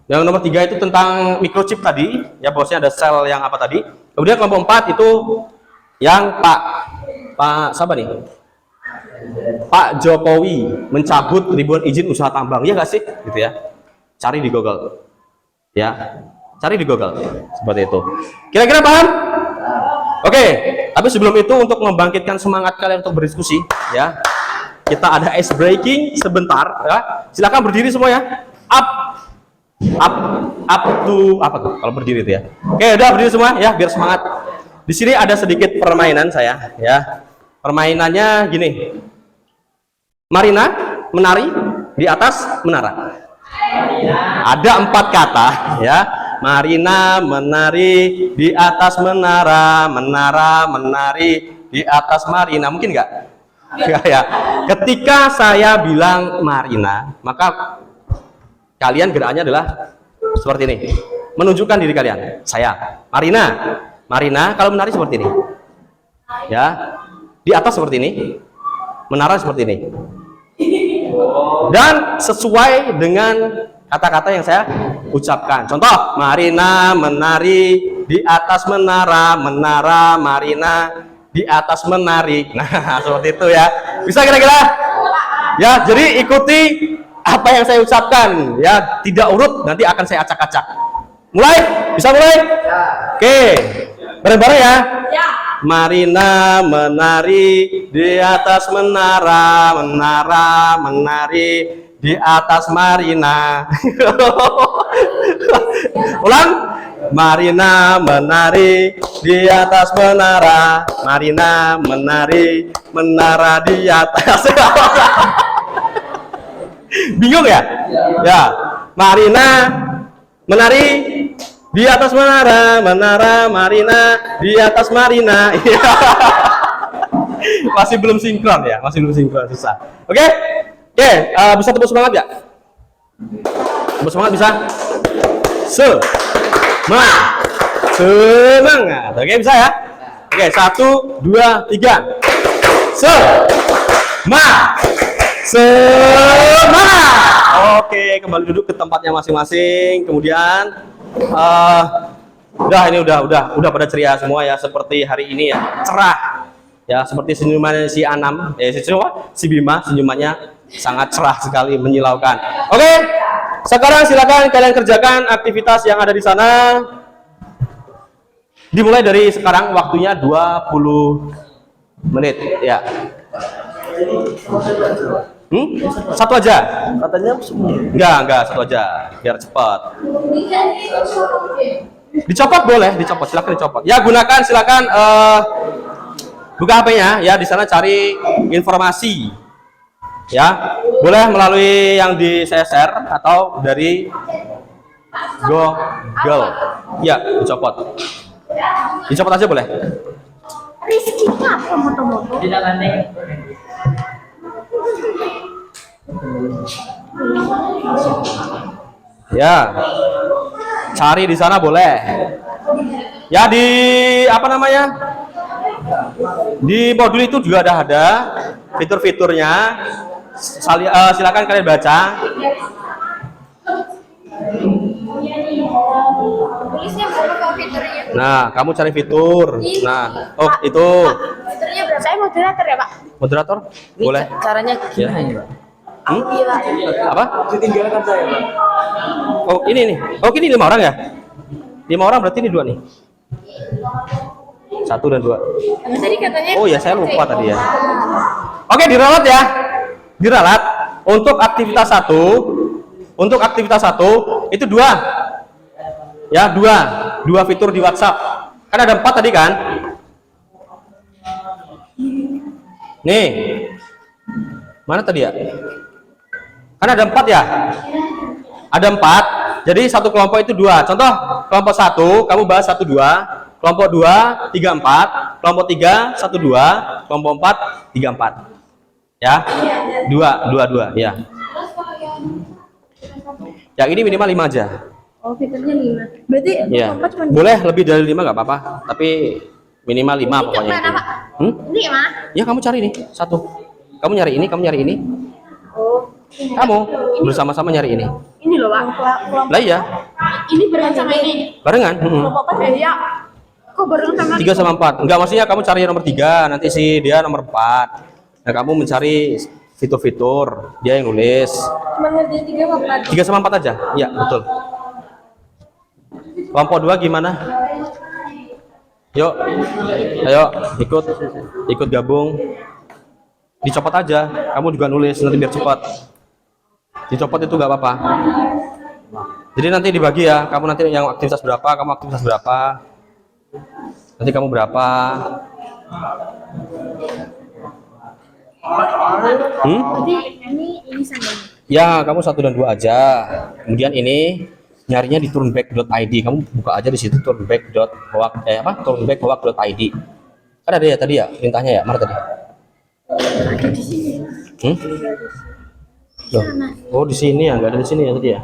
Yang nomor 3 itu tentang microchip tadi, ya, bosnya ada sel yang apa tadi. Kemudian kelompok 4 itu yang Pak siapa nih? Pak Jokowi mencabut ribuan izin usaha tambang, ya nggak sih? Gitu ya. Cari di Google. Ya. Cari di Google. Seperti itu. Kira-kira paham? Oke, tapi sebelum itu untuk membangkitkan semangat kalian untuk berdiskusi, ya. Kita ada ice breaking sebentar, ya. Silakan berdiri semua ya. Up to apa tuh kalau berdiri itu ya. Oke, udah berdiri semua ya biar semangat. Di sini ada sedikit permainan saya, ya. Permainannya gini. Marina menari di atas menara. Ada 4 kata, ya. Marina menari di atas menara, menara menari di atas Marina. Mungkin nggak? Ya. Ketika saya bilang Marina, maka kalian gerakannya adalah seperti ini, menunjukkan diri kalian. Saya Marina kalau menari seperti ini, ya, di atas seperti ini, menara seperti ini, dan sesuai dengan kata-kata yang saya ucapkan. Contoh, Marina menari di atas menara, menara Marina di atas menari. Nah, seperti itu ya. Bisa kira-kira? Ya, jadi ikuti apa yang saya ucapkan, ya, tidak urut, nanti akan saya acak-acak. Mulai? Bisa mulai? Ya. Oke, bareng-bareng ya. Ya. Marina menari di atas menara, menara menari di atas Marina. Ulang. Marina menari di atas menara, Marina menari, menara di atas. Bingung ya? Ya. Marina menari di atas menara, menara Marina di atas Marina. Masih belum sinkron ya, masih belum sinkron, susah. Oke? Oke, bisa tepuk semangat ya? Tepuk semangat bisa? Semangat. Oke, bisa ya? Oke, 1, 2, 3. Semangat. Oke, kembali duduk ke tempatnya masing-masing. Kemudian udah pada ceria semua ya, seperti hari ini ya, cerah. Ya, seperti senyumannya si Anam, si Bima, senyumannya sangat cerah sekali, menyilaukan. Oke. Sekarang silakan kalian kerjakan aktivitas yang ada di sana. Dimulai dari sekarang, waktunya 20 menit ya. Satu aja. Katanya semua. Enggak, satu aja biar cepat. Dicopot boleh, dicopot, silakan dicopot. Ya, gunakan silakan buka HP-nya ya, di sana cari informasi. Ya, boleh melalui yang di saya share atau dari Google. Ya, dicopot. Dicopot aja boleh. Rizky apa moto-moto? Tidak aneh. Ya, cari di sana boleh. Ya, di apa namanya? Di modul itu juga ada fitur-fiturnya. Silakan kalian baca. Tulisnya berapa fiturnya? Nah, kamu cari fitur. Nah, oh itu Fiturnya berapa? Saya moderator ya, Pak. moderator boleh. Caranya gimana ya, Pak? Apa? Ditinggalkan saya, Pak. Oh ini nih. Oh ini 5 orang ya? 5 orang berarti ini 2 nih. 1 dan 2. Tadi katanya. Oh ya, saya lupa tadi ya. Oke, diralat ya. Diralat untuk aktivitas 1. Untuk aktivitas 1 itu 2. Ya, 2 fitur di WhatsApp. Kan ada 4 tadi kan? Nih. Mana tadi ya? Kan ada 4 ya? Ada 4. Jadi satu kelompok itu 2. Contoh, kelompok 1 kamu bahas 1 2. Kelompok 2 3 4, kelompok 3 1 2, kelompok 4 3 4. Ya. 2 ya. Yang ini minimal 5 aja. Oh, fiturnya 5. Berarti Ya. kelompok cuma Boleh lebih dari 5 nggak apa-apa, tapi minimal 5 pokoknya. mana, Pak? Hmm? Ini ya, Mas? Ya, kamu cari nih, 1. Kamu nyari ini, kamu nyari ini. Oh. Kamu bersama-sama nyari ini. Ini loh, Pak. Lah iya, Ini barengan sama ini. barengan. Kelompok 4 ya. Kok barengan sama 3 sama 4. Enggak, maksudnya kamu cari yang nomor 3, nanti si dia nomor 4. Nah, kamu mencari fitur-fitur, dia yang nulis. Cuma ngerjain 3 sama 4. 3 sama 4 aja. Iya, betul. Kelompok 2 gimana? Yuk. Ayo, ikut gabung. Dicopot aja. Kamu juga nulis nanti biar cepat. Dicopot itu nggak apa-apa. Jadi nanti dibagi ya. Kamu nanti yang aktivitas berapa, kamu aktivitas berapa. Nanti kamu berapa? Jadi ini sama ini. Ya, kamu 1 dan 2 aja. Kemudian ini nyarinya di turnback.id. Kamu buka aja di situ turnback.hoak.id. Kan ada ya tadi ya perintahnya ya. Mana tadi? Ada di sini. Loh. Oh, di sini ya, nggak ada di sini ya tadi ya.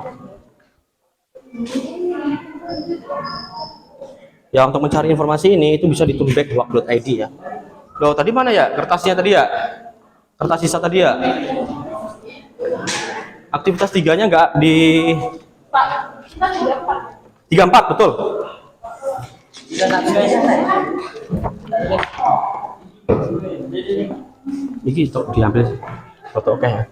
Ya, untuk mencari informasi ini itu bisa di turnback.hoak.id ya. Loh, tadi mana ya kertasnya tadi ya? Kertas sisa tadi ya? Aktivitas 3-nya nggak di Pak, kita sudah, Pak. 34, betul. Ini diambil foto, oke ya.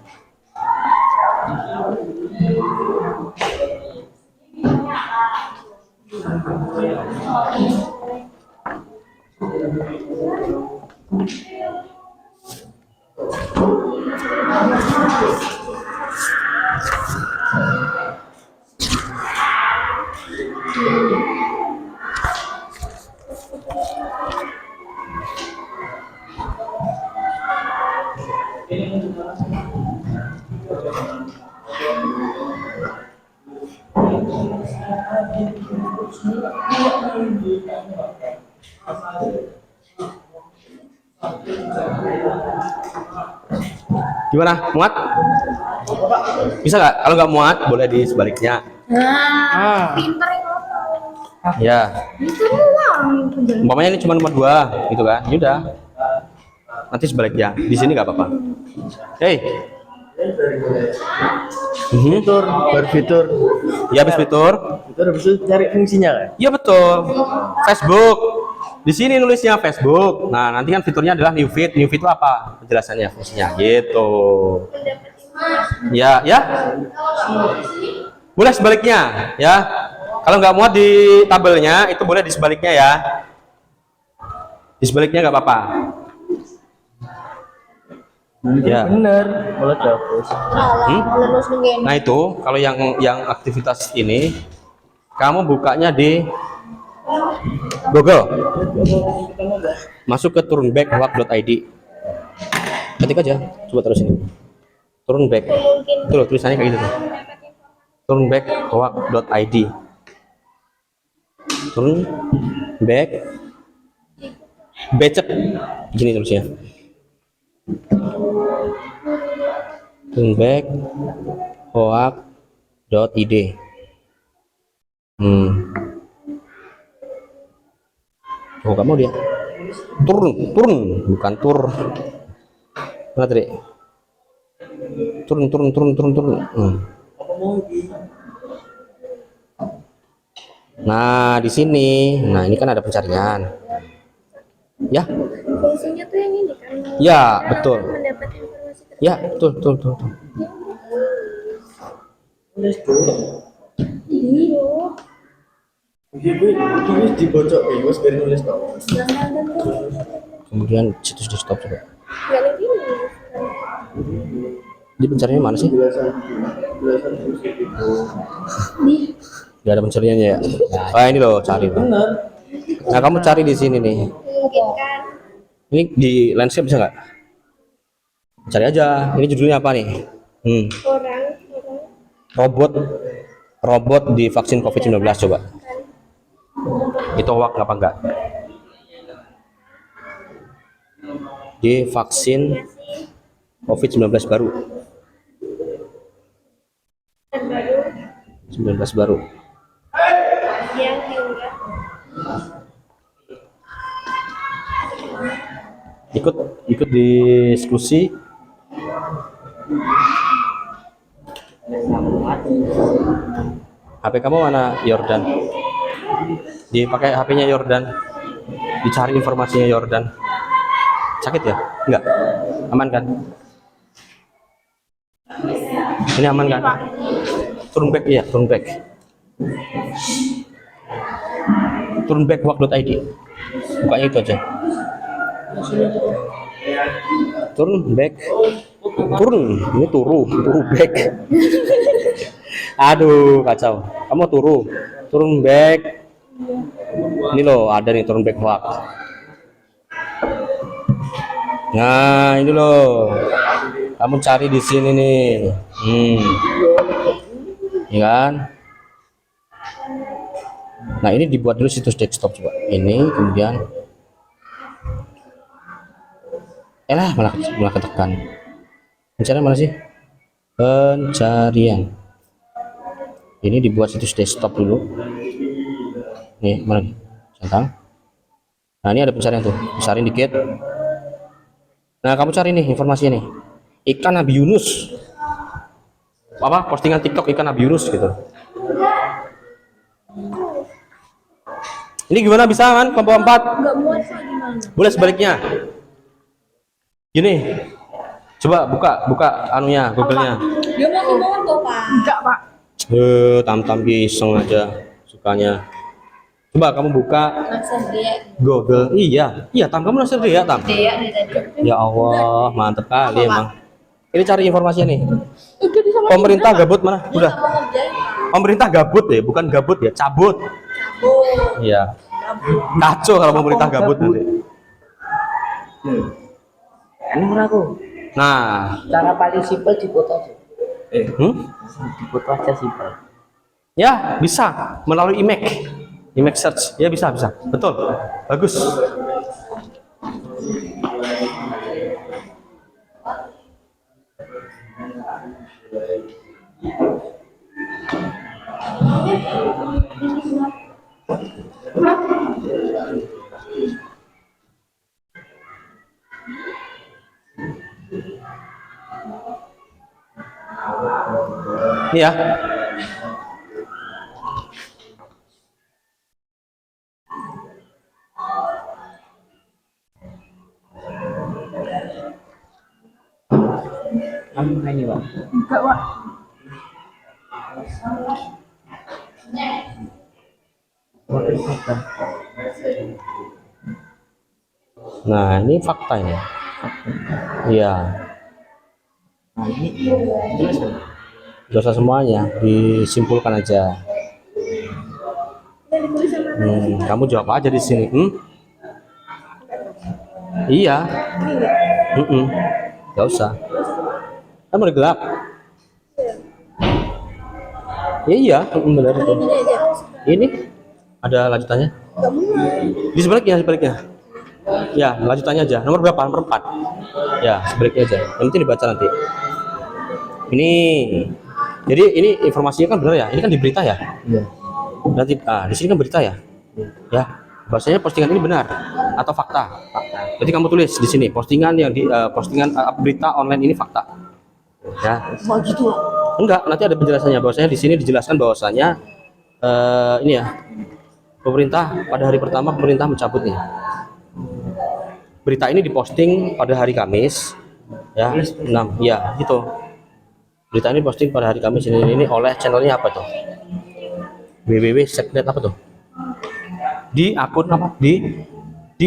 Gimana? Muat? Bisa nggak? Kalau nggak muat, boleh di sebaliknya. Nah, pinter yang ngomong. Ya. Itu orang penjalan. Umpamanya ini cuma nomor 2, gitu kan? Yaudah. Nanti sebaliknya. Di sini nggak apa-apa. Hei. Fitur, berfitur. Ya, habis fitur. Fitur habis itu cari fungsinya kan? Iya betul. Facebook. Di sini nulisnya Facebook. Nah, nanti kan fiturnya adalah new feed. New feed itu apa? Penjelasannya, fungsinya gitu. Ya, ya. Boleh sebaliknya ya. Kalau nggak muat di tabelnya itu boleh di sebaliknya ya. Di sebaliknya nggak apa-apa. Ya. Bener, mulai dihapus. Lulus begini. Nah itu kalau yang aktivitas ini kamu bukanya di Google. Masuk ke turnback.id. Ketik aja, coba terus ini. Turnback. Itu loh tulisannya kayak gitu tuh. Turnback.id. Turnback. Becek. Gini tulisnya. Turnback.id. Oh, kamu dia. Turun, bukan tur. Mana tadi? Turun. Nah, di sini. Nah, ini kan ada pencarian. Ya. Fungsinya tuh yang ini kan. Ya, betul. Mendapat informasi terbaru. Ya, betul. Iya. Ini dibocok ya, gue sebenarnya nulis tau. Kemudian situs di stop coba. Gak lagi nih. Di pencariannya mana sih? Belasan fungsi itu. Gak ada pencariannya ya. Ah, ini loh, cari. Bener. Nah, kamu cari di sini nih. Mungkin kan. Ini di landscape bisa nggak? Cari aja. Ini judulnya apa nih? Orang. Robot di vaksin COVID-19 coba. Itu hoax apa enggak? Di vaksin COVID-19 baru. 19 baru. Yang diunggah. Ikut diskusi. HP kamu mana, Yordan? Dipakai HP-nya Yordan. Dicari informasinya Yordan. Sakit ya? Enggak. Aman kan? Ini aman kan? Turnback ya, turnback. Turnback.id. Bukanya itu aja. Turnback. Ini turu back. Aduh, kacau. Kamu turun back. Ini loh, ada nih turun back hoax. Nah, ini loh. Kamu cari di sini nih. Ya kan? Nah, ini dibuat dulu situs desktop coba. Ini kemudian malah ketekan. Pencarian mana sih? Pencarian. Ini dibuat situs desktop dulu. Nih, mana nih? Centang. Nah, ini ada pencarian tuh. Besarin dikit. Nah, kamu cari nih informasinya nih. Ikan Nabi Yunus. Apa? Postingan TikTok ikan Nabi Yunus gitu. Ini gimana bisa kan? Kelompok 4? Enggak muat sih gimana? Boleh sebaliknya. Gini. Coba buka anunya, Google-nya. Dia masih mau Pak. Enggak, Pak. Tam-tam iseng aja sukanya. Coba kamu buka Google. Iya, Tam, kamu nasir dia, Tam. Dia nih tadi. Ya Allah, mantep kali emang. Ini cari informasinya nih. Pemerintah gabut mana? Udah. Pemerintah gabut ya, bukan gabut ya, cabut. Iya. Kacau kalau pemerintah gabut nanti. Ini aku. Nah, Cara paling simpel di foto aja. Di foto aja simpel. ya bisa melalui Image search. Ya bisa. Betul. Bagus. Ini ya. Ini Pak. Enggak, Pak. Wakil fakta. Nah, ini fakta ini. Iya. Nah ini jelas kan? Gak usah semuanya, disimpulkan aja. Kamu jawab aja di sini. Iya. Gak usah. Kan udah gelap. Ya, iya, benar itu. Ini ada lanjutannya. Di sebaliknya. Ya, lanjutannya aja. Nomor berapa? Nomor 4. Ya, sebaliknya aja. Yang penting dibaca nanti. Ini. Jadi ini informasinya kan benar ya. Ini kan di berita ya. Iya. Nanti di sini kan berita ya. Ya, bahasanya postingan ini benar atau fakta. Jadi kamu tulis di sini postingan yang di berita online ini fakta. Ya. Mau gitu. Enggak, nanti ada penjelasannya. Bahwasanya di sini dijelaskan bahwasanya ini ya. Pemerintah pada hari pertama pemerintah mencabut nih. Berita ini diposting pada hari Kamis ya, 6 ya gitu. Berita ini posting pada hari Kamis ini oleh channelnya apa tuh? www.setnet apa tuh? Di akun apa? Di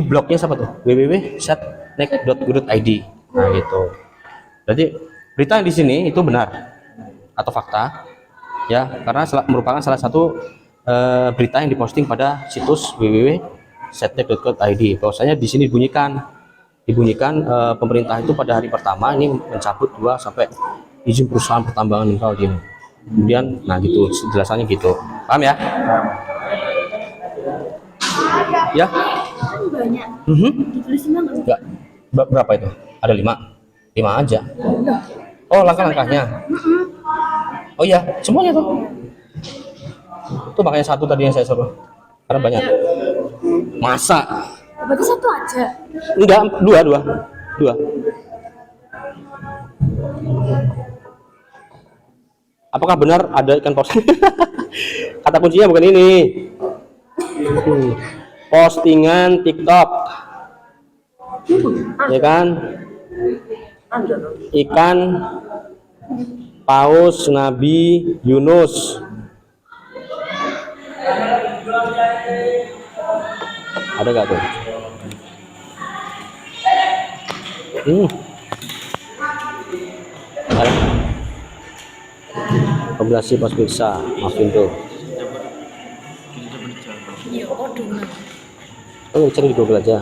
blognya siapa tuh? www.setnet.go.id. Nah gitu. Berarti berita yang di sini itu benar atau fakta ya, karena merupakan salah satu berita yang diposting pada situs www.setnet.go.id. Bahwasanya di sini dibunyikan pemerintah itu pada hari pertama ini mencabut 2 sampai izin perusahaan pertambangan mineral di ini. Kemudian, nah gitu, jelasannya gitu. Paham ya? Ya? Banyak. Ditulisin Enggak. Berapa itu? Ada 5? 5 aja. Oh, langkah-langkahnya. Oh iya, semuanya tuh. Itu makanya 1 tadi yang saya suruh. Karena banyak. Masa? Berarti 1 aja. Enggak, 2. Apakah benar ada ikan paus? Kata kuncinya bukan ini. Postingan TikTok. Ya kan? Ikan paus Nabi Yunus. Ada nggak tuh? Kombinasi pas bisa, Mas Windu. Iya, kodong. Oh, cari di Google aja.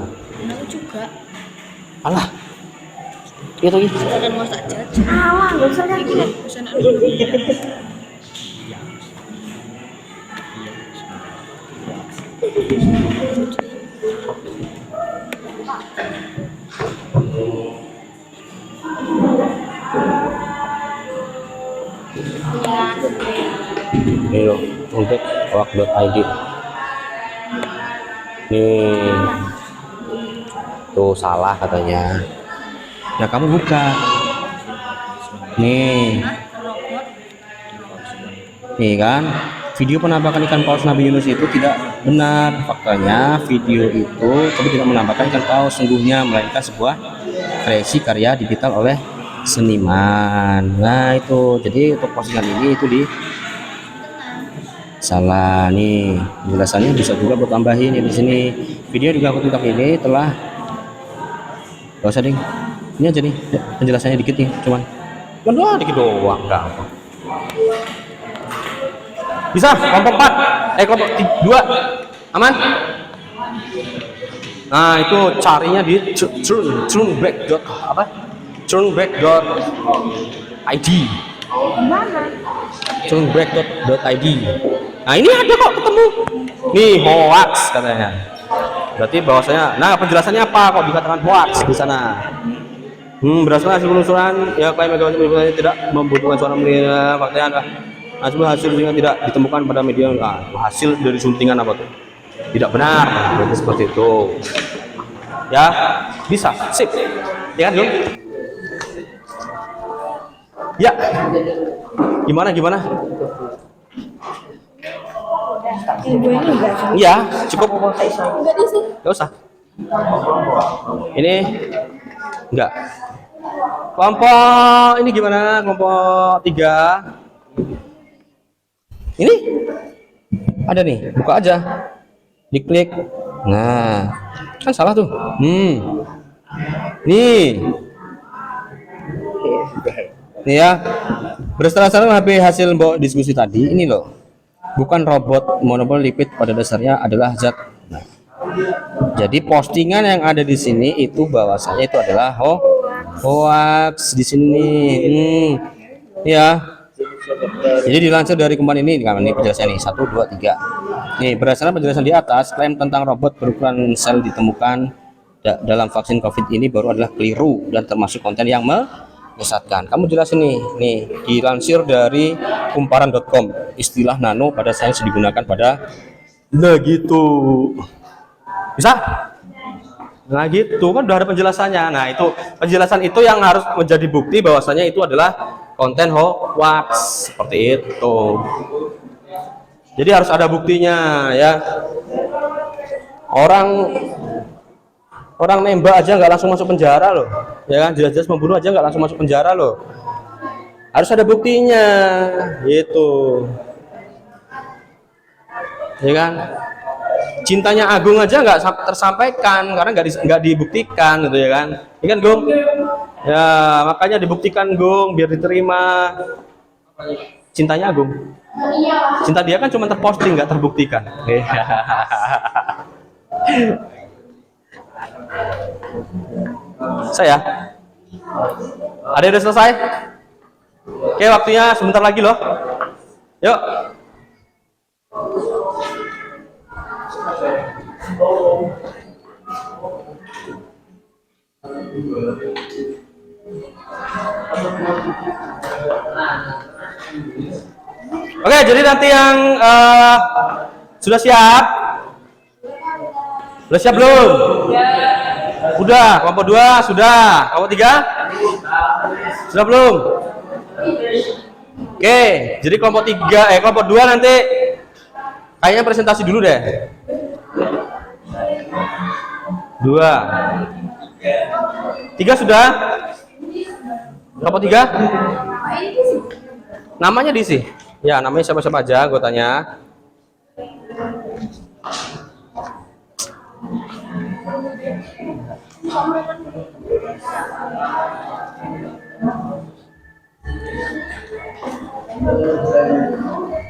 Aku juga. Alah. Iya lagi. Dan mau tak jajan. Alah, enggak usah kayak gini. Bisa nak dulu. Ini loh, untuk wak.id. Nih, tuh salah katanya. Nah kamu buka. Nih kan, video penampakan ikan paus Nabi Yunus itu tidak benar. Faktanya video itu tapi tidak menampakkan ikan paus sungguhnya, melainkan sebuah kreasi karya digital oleh seniman. Nah itu, jadi untuk postingan ini itu di salah nih, penjelasannya bisa juga buat tambahin ya di sini. Video juga aku TikTok ini telah, gak usah ding, ini aja nih penjelasannya dikit nih, cuman dikit doang, gampang. Bisa kelompok 4, kelompok 2 aman. Nah itu carinya di turnback.id. turnback.id. Nah ini ada kok ketemu nih, hoax katanya. Berarti bahwasanya, nah penjelasannya apa kok dikatakan hoax di sana? Berdasarkan hasil penelusuran ya, klaim media tidak membutuhkan suara media, faktanya hasil suntingan tidak ditemukan pada media. Hasil dari suntingan apa tuh? Tidak benar, berarti seperti itu. Ya, bisa, sip. Ya kan, Jun? Ya. Gimana? Iya, cukup. Enggak usah. Ini enggak. Kelompok ini gimana? Kelompok 3. Ini ada nih, buka aja, diklik. Nah, kan salah tuh. Nih ya, berdasarkan HP hasil mbok diskusi tadi, ini loh, bukan robot monopol lipid, pada dasarnya adalah zat. Nah, jadi postingan yang ada di sini itu bahwasanya itu adalah hoax di sini. Ya. Jadi dilansir dari kemarin ini penjelasan ini 1, 2, 3. Nih, berdasarkan penjelasan di atas, klaim tentang robot berukuran sel ditemukan dalam vaksin COVID ini baru adalah keliru dan termasuk konten yang menyesatkan. Kamu jelasin nih dilansir dari kumparan.com, istilah nano pada sains digunakan pada gitu. Bisa? Nah gitu kan udah ada penjelasannya. Nah itu penjelasan itu yang harus menjadi bukti bahwasanya itu adalah konten hoax, seperti itu. Jadi harus ada buktinya ya. Orang nembak aja nggak langsung masuk penjara loh, ya kan? Jelas-jelas membunuh aja nggak langsung masuk penjara loh. Harus ada buktinya, gitu. Ya kan? Cintanya Agung aja nggak tersampaikan karena nggak dibuktikan, gitu ya kan? Ini kan Gung? Ya makanya dibuktikan Gung biar diterima. Cintanya Agung. Cinta dia kan cuma terposting nggak terbuktikan. Saya ada yang udah selesai? Oke, waktunya sebentar lagi loh. Yuk. Oke, jadi nanti yang sudah siap? Sudah siap belum? Udah, kelompok 2 sudah, kelompok 3? Sudah belum? Oke, jadi kelompok 2 nanti kayaknya presentasi dulu deh. 2. 3 sudah? Kelompok 3? Namanya diisi? Ya, namanya siapa-siapa aja, gue tanya.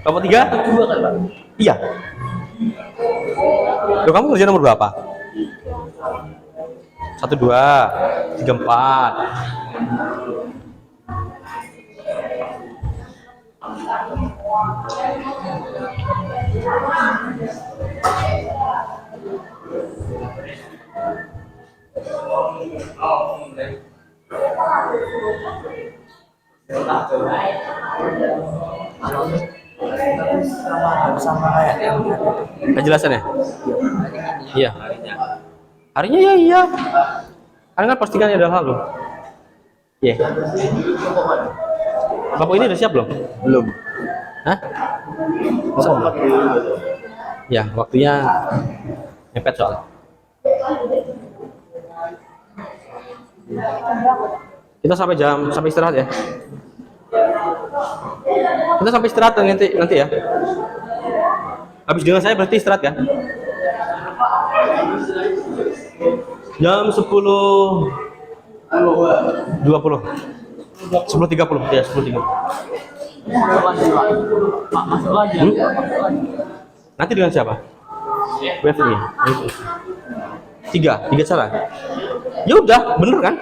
Kelompok 3? Iya. Loh, kamu kerja nomor berapa? 1, 2, 3, 4. Sama kayak Penjelasannya? Iya. Harinya ya iya. Karena kan postingannya udah lalu. Iya. Kelompok ini udah siap belum? belum. Hah? Ya, waktunya mepet soalnya. Kita sampai istirahat ya. Kita sampai istirahat nanti ya. Habis dengan saya berarti istirahat ya. Jam 10.20. 10.30 ya, 10.30. Masuk aja. Nanti dengan siapa? Webnya. 3 cara. Ya udah, bener kan?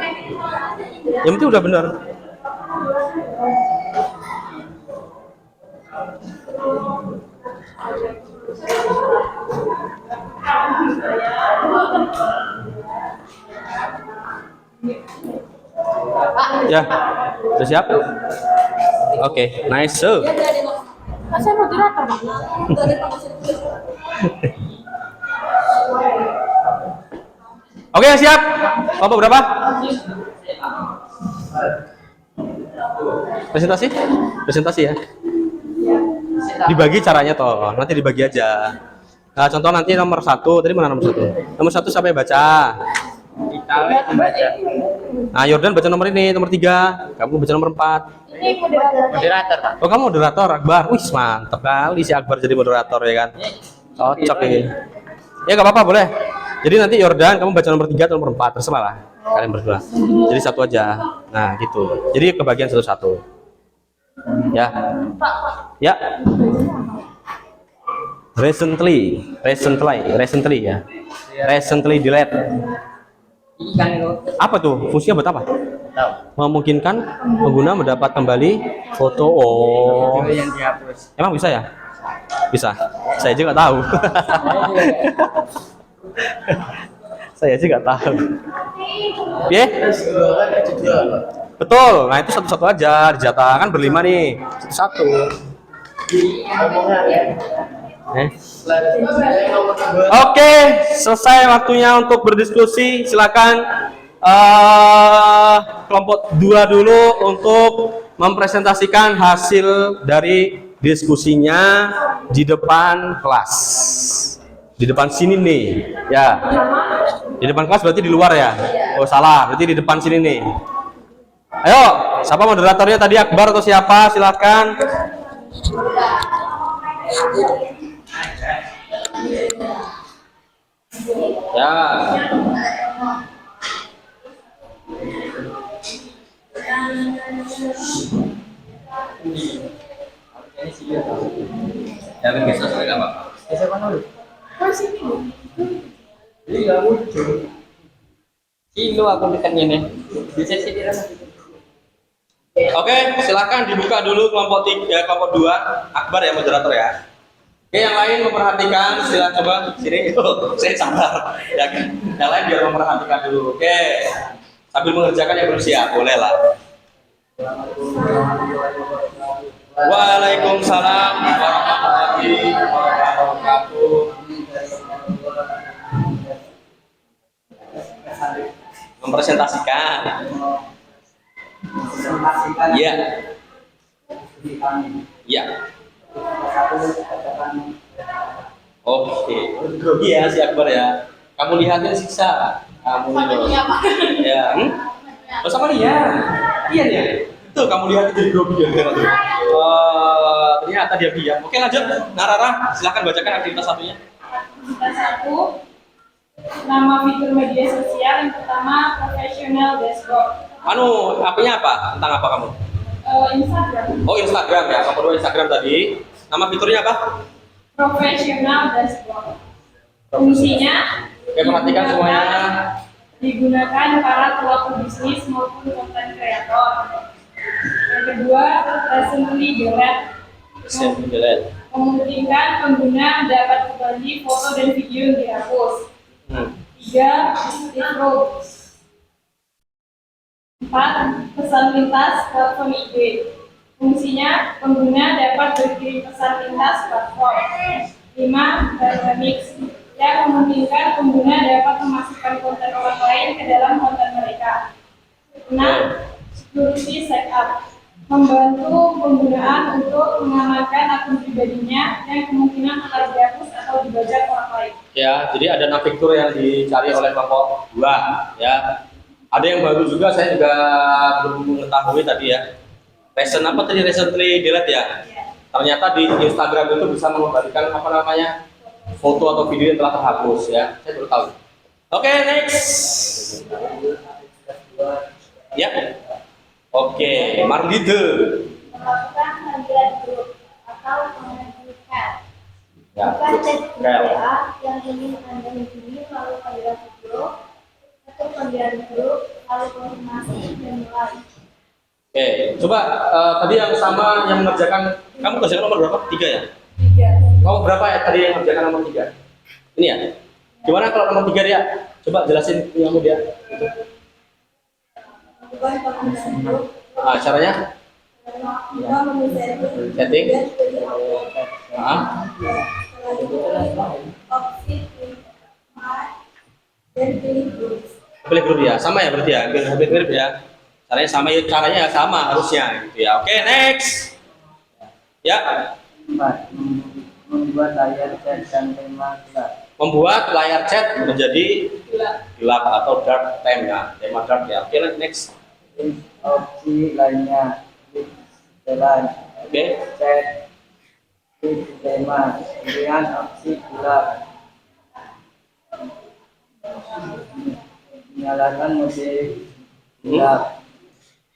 Yang penting udah bener. Ya, udah siap? Oke, nice. So. Saya moderator, Pak. Oke, siap. Kelompok berapa? Presentasi ya. Dibagi caranya toh, nanti dibagi aja. Nah, contoh nanti nomor 1, tadi mana nomor 1? Nomor 1 sampai baca. Kita baca. Nah, Yordan baca nomor ini, nomor 3. Kamu baca nomor 4. Ini moderator. Pak. Oh, kamu moderator Akbar. Wih, mantap kali si Akbar jadi moderator ya kan. Cocok ini. Ya nggak apa-apa boleh. Jadi nanti Yordan kamu baca nomor 3 atau nomor 4 terserah lah kalian berdua. Jadi satu aja. Nah gitu. Jadi kebagian satu-satu. Ya. Ya. Recently ya. Recently delete. Apa tuh? Fungsinya buat apa? Tahu. Memungkinkan pengguna mendapat kembali foto. Oh. Yang dihapus. Emang bisa ya? Bisa. Saya juga nggak tahu. Saya aja nggak tahu. Ya? Betul. Nah itu satu-satu aja dijatah kan berlima nih. Satu. Oke, selesai waktunya untuk berdiskusi. Silakan kelompok 2 dulu untuk mempresentasikan hasil dari diskusinya di depan kelas. Di depan sini nih, ya. Di depan kelas berarti di luar ya? Oh salah, berarti di depan sini nih. Ayo, siapa moderatornya tadi, Akbar atau siapa? Silakan. Ya. Ya, bisa selesai Pak. Kilo aku dekatnya nih. Bisa sih dia. Oke, silakan dibuka dulu kelompok 3, kelompok 2. Akbar ya moderator ya. Oke, yang lain memperhatikan, silakan coba sini. Saya sabar. Ya, yang lain biar memperhatikan dulu. Oke. Sambil mengerjakan yang belum siap, boleh lah. Waalaikumsalam warahmatullahi wabarakatuh. Mempresentasikan. Iya. Iya. Oke. Grogi ya si Akbar ya. Kamu lihatnya siksa. Kamu ya. Oh sama dia. Iya nih. Tuh kamu lihat jadi grogi ya tuh. Ternyata dia diam. Oke lanjut. Narara, silakan bacakan aktivitas satunya. Aktivitas 1, nama fitur media sosial yang pertama professional dashboard. Apanya apa? Tentang apa kamu? Instagram. Oh Instagram ya. Kamu dua Instagram tadi. Nama fiturnya apa? Professional dashboard. Fungsinya Oke, perhatikan semuanya. digunakan para pelaku bisnis maupun konten kreator. Yang kedua, recently delete. Memungkinkan pengguna dapat kembali foto dan video yang dihapus. 3, improve. 4, pesan lintas platform IG. Fungsinya, pengguna dapat berkirim pesan lintas platform. 5, dynamic, yang memungkinkan pengguna dapat memasukkan konten orang lain ke dalam konten mereka. 6, security setup, membantu penggunaan untuk mengamankan akun pribadinya yang kemungkinan akan dihapus atau dibajak orang lain. Ya, jadi ada nama fitur yang dicari oleh kelompok 2 ya. Ada yang baru juga, saya juga belum mengetahui tadi ya. Recently delete ya. Ternyata di Instagram itu bisa mengembalikan apa namanya foto atau video yang telah terhapus ya. Saya baru tahu. Oke, next. Ya. Oke, Marlide. Melakukan panggilan grup atau menghubungkan. Ya. Bukan chat Rel. WA yang ingin Anda hubungi melalui panggilan video atau panggilan grup lalu konfirmasi dan mulai. Oke, coba tadi yang sama yang mengerjakan, kamu kerjakan nomor berapa? 3 ya? 3. Kamu berapa ya tadi yang mengerjakan nomor 3? Ini ya? Gimana kalau nomor 3 dia? Coba jelasin kamu dia. Bukan panggilan grup. Nah, caranya? Bukan setting. Setting? Opsi dan pilih grup. Pilih grup ya, sama ya berarti ya, hampir mirip ya. Caranya sama harusnya gitu ya. Oke, next. Ya. 4. Membuat layar chat dan tema gelap. Membuat layar chat menjadi gelap atau dark theme ya, tema dark ya. Oke, next. Opsi lainnya jalan. Oke. Cek tema pilihan opsi gelap. Menyalakan mobil gelap.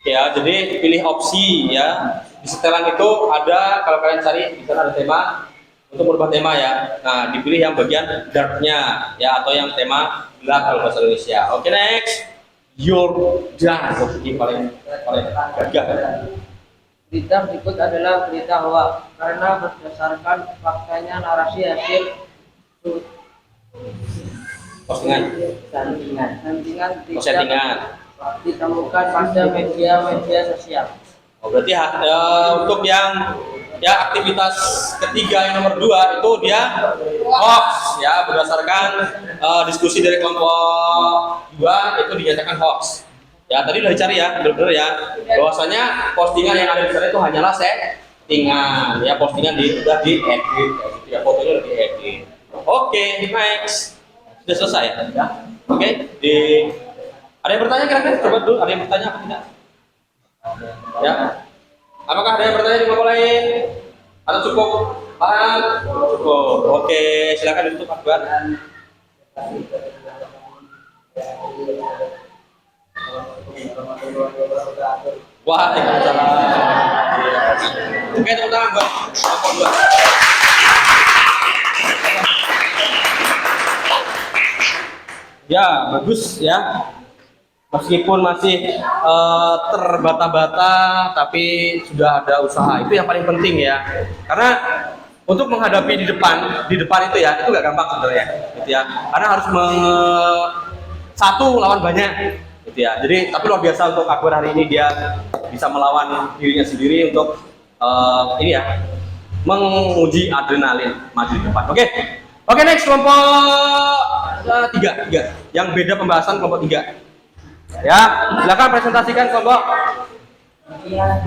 Ya, jadi pilih opsi ya. Di setelan itu ada, kalau kalian cari di sana ada tema untuk merubah tema ya. Nah, dipilih yang bagian darknya ya, atau yang tema gelap kalau bahasa Indonesia. Oke, next. Your done. Ini paling gagah. Berita berikut adalah berita hoax karena berdasarkan faktanya narasi hasil Postingan. settingan Postingan. ditemukan pada media sosial. Oh, berarti untuk yang ya aktivitas ketiga yang nomor 2 itu dia hoax ya, berdasarkan diskusi dari kelompok 2 itu dinyatakan hoax. Ya tadi udah dicari ya, benar-benar ya, bahwasanya postingan yang ada di sana itu hanyalah settingan ya, postingan sudah diedit ya, fotonya udah diedit. Oke, next. Sudah selesai ya. Oke, ada yang bertanya kira-kira? Coba dulu, ada yang bertanya apa tidak? Ya. Apakah ada yang bertanya di kelompok lain? Atau cukup? Paham? Cukup. Oke, silakan ditutup Pak Buat. Waalaikumsalam. Oke, tepuk tangan buat kelompok 2. Ya, bagus ya. Meskipun masih terbata-bata, tapi sudah ada usaha. Itu yang paling penting ya. Karena untuk menghadapi di depan itu ya, itu nggak gampang sebenarnya, gitu ya. Karena harus satu lawan banyak, gitu ya. Jadi, tapi luar biasa untuk Akbar hari ini, dia bisa melawan dirinya sendiri untuk ini ya, menguji adrenalin maju di depan. Oke, next kelompok 3, yang beda pembahasan kelompok 3. Ya, silakan presentasikan kelompok 3.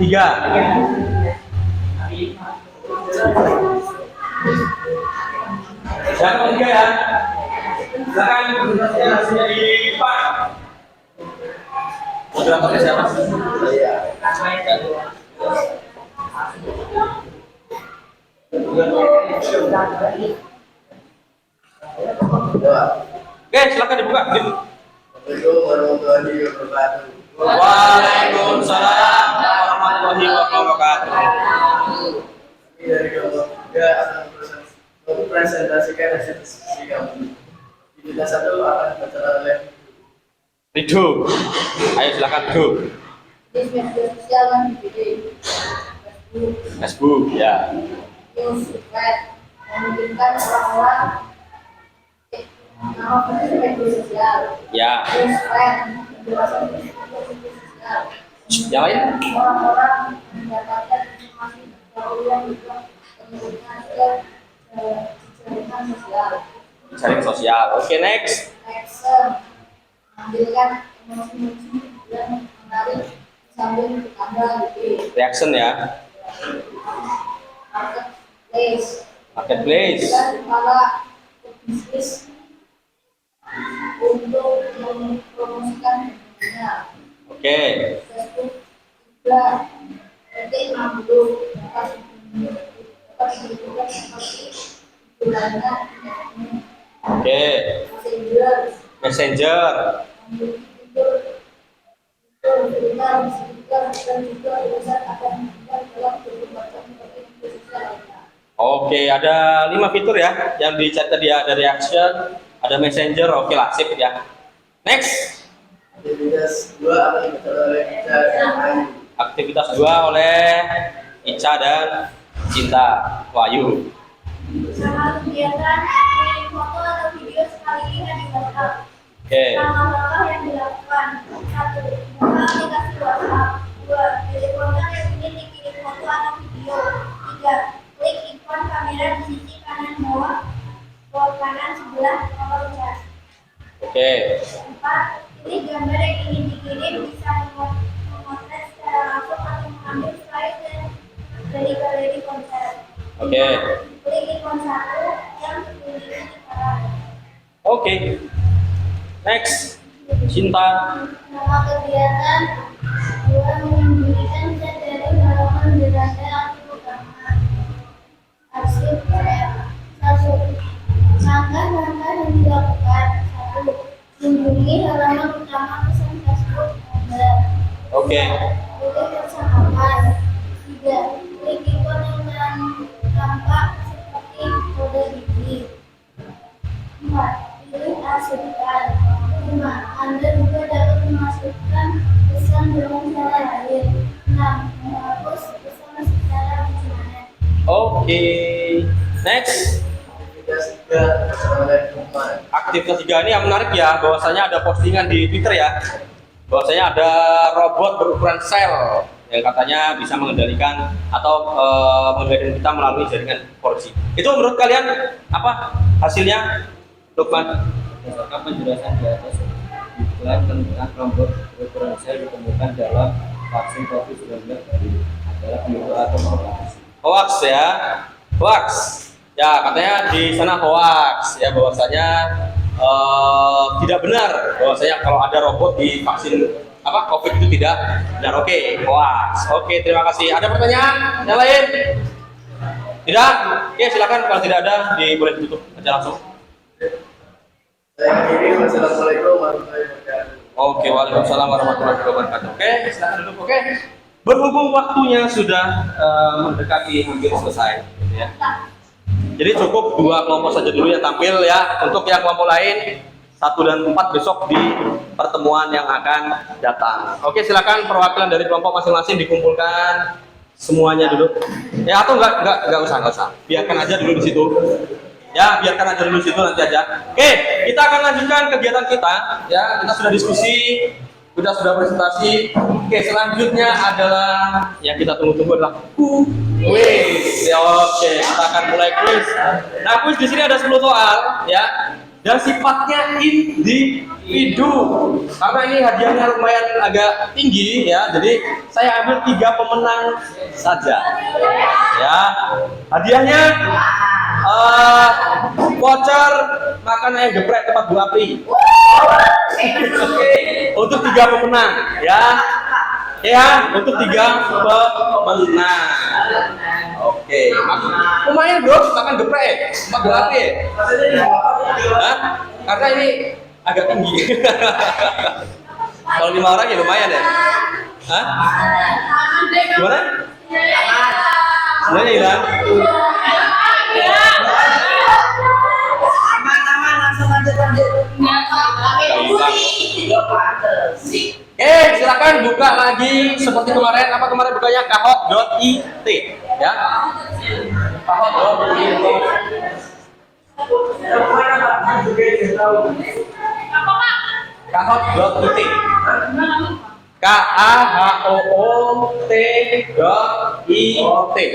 Yang ketiga ya, silakan presentasikan hasilnya di depan. Moderatornya siapa? Oke, silakan dibuka. Waalaikumsalam warahmatullahi wabarakatuh. Dari kelompok 3 akan mempresentasikan hasil diskusi kami. Di satu akan dibaca oleh Ridho. Ayo silakan Ridho. Di media sosial yang dibikin Facebook ya. news web memungkinkan orang-orang nama media sosial Ya. news web penjelasan media sosial Yang lain? orang-orang mendapatkan informasi terbaru yang juga penggunaan ke jaringan sosial Jaring sosial. Oke, next. action mengambilkan emosi-emosi yang menarik sambil bertambah gitu. Reaction ya. Marketplace. Dan para bisnis untuk mempromosikan dirinya. Oke. Facebook juga penting untuk dapat menunjukkan seperti itulannya Oke. Messenger. Oke, ada 5 fitur ya yang dicatat tadi, ada reaction, ada messenger. Oke lah, sip ya. Next. aktivitas 2 akan dibaca oleh Ica dan Ayu. Aktivitas 2 oleh Ica dan Cinta Wahyu. Sama kegiatan kirim foto atau video sekali ini di WhatsApp. Oke. Langkah-langkah yang dilakukan: 1. Buka aplikasi WhatsApp. 2. Pilih kontak yang ingin dikirim foto atau video. 3. Klik ikon kamera di sisi kanan bawah kanan sebelah nomor chat. Oke. 4. Pilih gambar yang ingin dikirim, bisa memotret secara langsung atau mengambil slide dari galeri ponsel. Oke. Klik ikon 1 yang memiliki peran. Oke. Next. Cinta. Nama kegiatan 2 menyembunyikan chat dari halaman membangun beranda anti utama. Aksi satu. Langkah-langkah yang dilakukan. 1. Kunjungi halaman utama pesan Facebook Anda. Oke. Pilih percakapan. 3. Klik ikon yang tampak seperti kode ini. 4. Pilih arsipkan. 5. Anda juga dapat memasukkan pesan dengan cara lain. 6. Menghapus pesan secara permanen. Oke. Next. Aktivitas 3 ini yang menarik ya, bahwasanya ada postingan di Twitter ya, bahwasanya ada robot berukuran sel yang katanya bisa mengendalikan atau mengendalikan kita melalui jaringan 4G. Itu menurut kalian apa hasilnya, Lukman? Berdasarkan penjelasan di atas, dugaan penggunaan robot berukuran sel ditemukan dalam vaksin COVID-19 adalah penipu atau hoax. Hoax ya, hoax. Ya katanya di sana hoax ya, bahwasanya tidak benar bahwasanya kalau ada robot di vaksin apa COVID itu tidak benar. Oke, hoax. Oke, terima kasih. Ada pertanyaan yang lain? Tidak? Oke, silakan. Kalau tidak ada, boleh ditutup aja langsung. Saya akhiri. Wassalamualaikum warahmatullahi wabarakatuh. Oke, waalaikumsalam warahmatullahi wabarakatuh. Oke, silakan duduk. Oke, berhubung waktunya sudah mendekati hampir selesai, ya. Jadi cukup 2 kelompok saja dulu yang tampil ya. Untuk yang kelompok lain 1 dan 4 besok di pertemuan yang akan datang. Oke, silakan perwakilan dari kelompok masing-masing dikumpulkan semuanya dulu. Ya atau enggak usah. Biarkan aja dulu di situ. Ya, biarkan aja dulu di situ nanti aja. Oke, kita akan lanjutkan kegiatan kita. Ya, kita sudah diskusi, sudah presentasi. Oke, selanjutnya adalah yang kita tunggu-tunggu adalah kuis. Ya, oke, kita akan mulai kuis. Nah, kuis di sini ada 10 soal, ya. Dan sifatnya individu. Karena ini hadiahnya lumayan agak tinggi, ya. Jadi saya ambil 3 pemenang saja. Ya, hadiahnya voucher makan ayam geprek tempat Bu Apri. Untuk 3 pemenang, ya. Ya, untuk 3 pemenang. Oke, lumayan bro, makan geprek tempat Bu Apri. Hah? Karena ini agak tinggi. Kalau 5 orang ya lumayan ya. Hah? Gimana? Sebenarnya hilang. Silakan buka lagi seperti kemarin. Apa kemarin bukanya? kahot.it ya. Kahot.it. Kahot.it. KAHOOT.IT. kahot.it.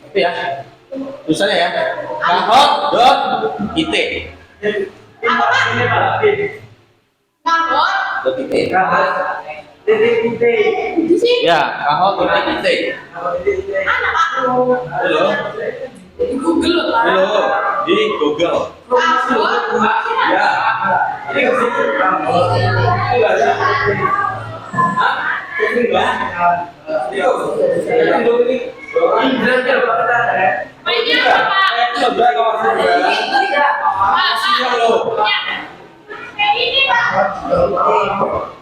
Itu ya tulisannya ya, kahot.it. Ya, kahot.it. Halo, di Google. Ya.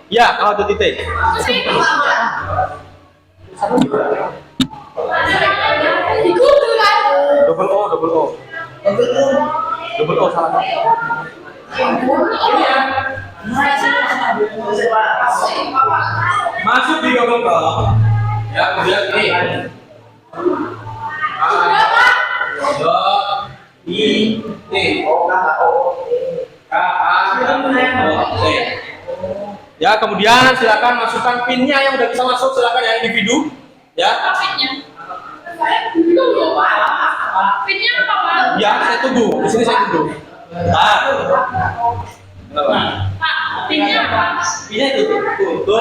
Ya, kahot.it. Double O salah. Masuk di Google Chrome. Ya, kemudian ini. Ya, kemudian silakan masukkan PIN-nya yang udah bisa masuk, silakan yang individu. Ya. Pinnya apa, Pak? Ya, saya tunggu. Di sini saya tunggu. Bentar. Pak, pinnya apa? Pinnya itu. Tuh.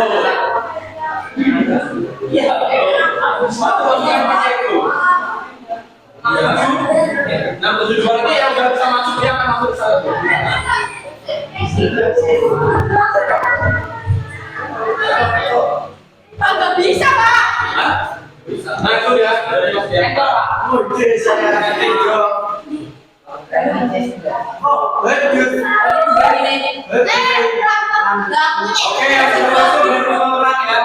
Iya. Nggak bisa, Pak. Nah itu ya. Oke, yang kedua itu berperan ya,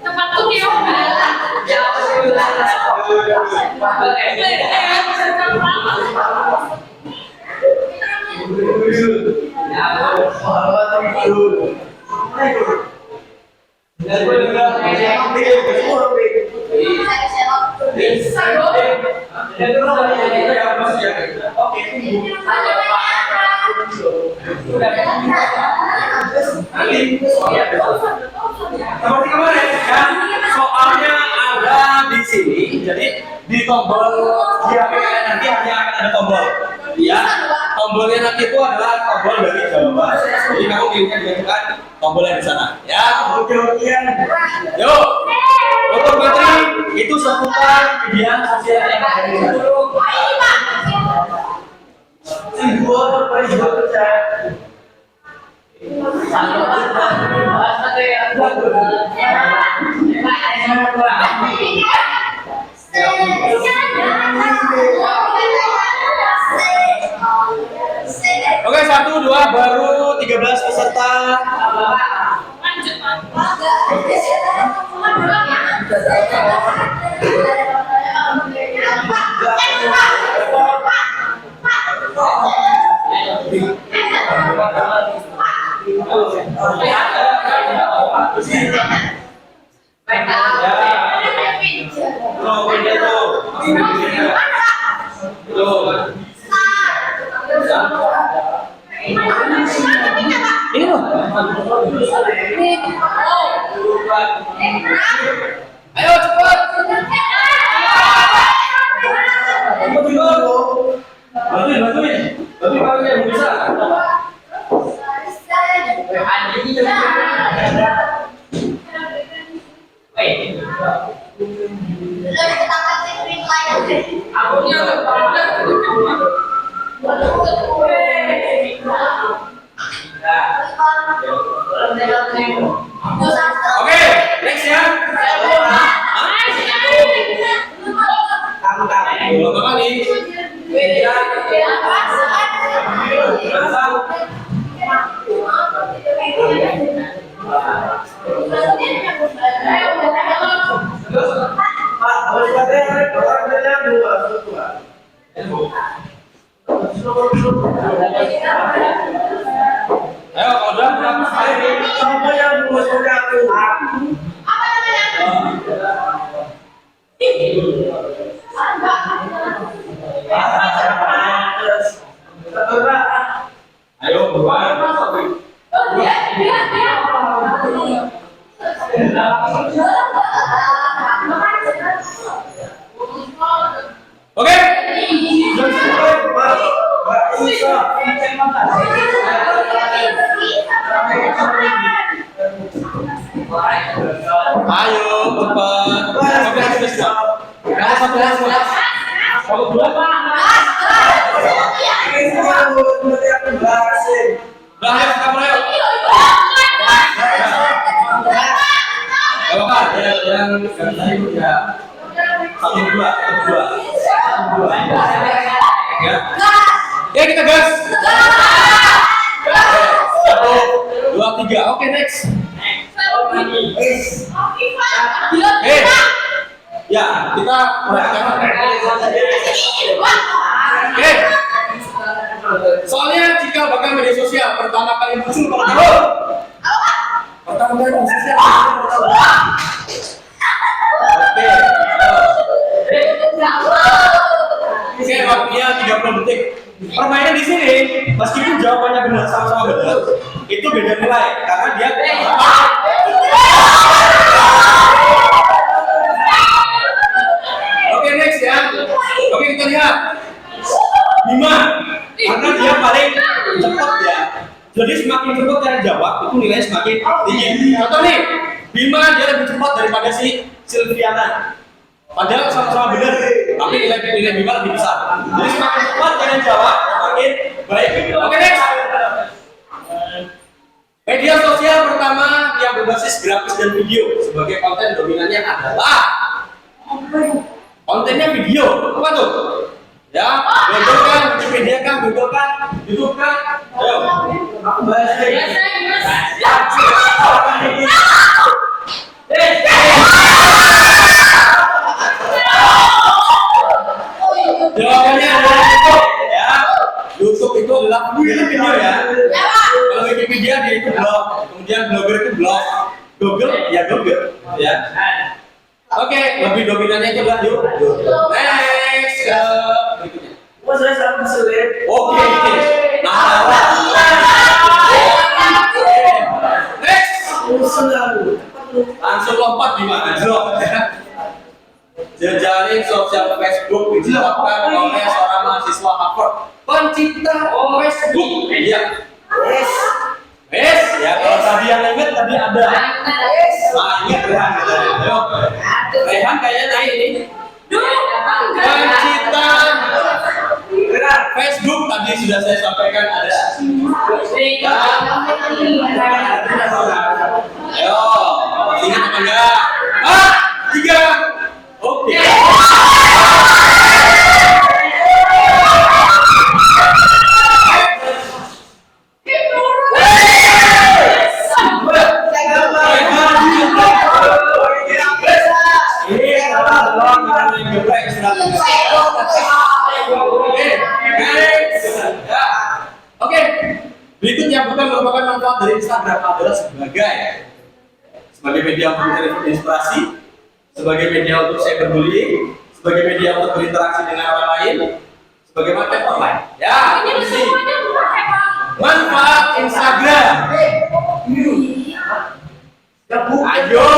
Tempat tuh dia seperti kemarin kan soalnya ada di sini, jadi di tombol di HP kalian nanti hanya akan ada tombol ya, tombolnya nanti itu adalah tombol dari jawaban, jadi kamu pilihnya dengan tombol yang di sana ya. Yuk untuk materi itu seputar media sosial yang ada di sana. Oke, 1, 2, baru 13 peserta. lanjut, Pak. Ini loh. Ayo cepat. Bantuin kalau yang bisa. Oke, next ya. Berapa kali? Ayo, kalau udah berapa kali? Ayo, buruan. Oke. Ayo, cepat. Oke, sudah. Kamu satu lagi. Kamu dua. Udah, ayo, kamu ayo. Gak apa-apa, yang tadi ya. 1, 2. Ya. Ya, kita gas. 1, 2, 3. Oke, next. Ya, kita Oke. Soalnya jika bakal media sosial pertama kali muncul pada tahun. Pertama kali media sosial. Oke. Oke, waktunya 30 detik. Permainan di sini, meskipun jawabannya benar sama-sama benar, itu beda nilai karena dia Oke, next ya. Oke, kita lihat 5 karena dia paling cepat ya. Jadi semakin cepat cara jawab itu nilainya semakin tinggi. Contoh nih, Bima dia lebih cepat daripada si Silviana. Padahal sama-sama benar, tapi nilai Bima lebih besar. Jadi semakin cepat kalian jawab, semakin baik. Oke, next. Media sosial pertama yang berbasis grafis dan video sebagai konten dominannya adalah kontennya video. Apa tuh? Ya, Google kan, Wikipedia kan, Google kan, YouTube kan. Ayo, aku bahas lagi. Jawabannya adalah YouTube, ya. YouTube itu adalah video ya. Kalau Wikipedia dia itu blog, kemudian blogger itu blog, Google ya Google, ya. Oke, lebih dominannya itu adalah YouTube. Next ke berikutnya. Saya sangat sulit. Oke, next. Langsung lompat di mana? Jejaring sosial Facebook diterapkan oleh seorang mahasiswa Harvard, pencipta Facebook. Iya. Yes, ya kalau tadi yang ingat tadi ada. Ingat Rehan katanya. Ayo. Rehan kayaknya tadi ini. Pencipta Facebook tadi sudah saya sampaikan ada. Ayo, ingat apa enggak? 3. Oke. Oke, berikutnya bukan merupakan manfaat dari Instagram adalah sebagai media untuk mencari inspirasi, sebagai media untuk cyberbullying, sebagai media untuk berinteraksi dengan orang lain, sebagai market online. Ya, ini manfaat Instagram. Ayo,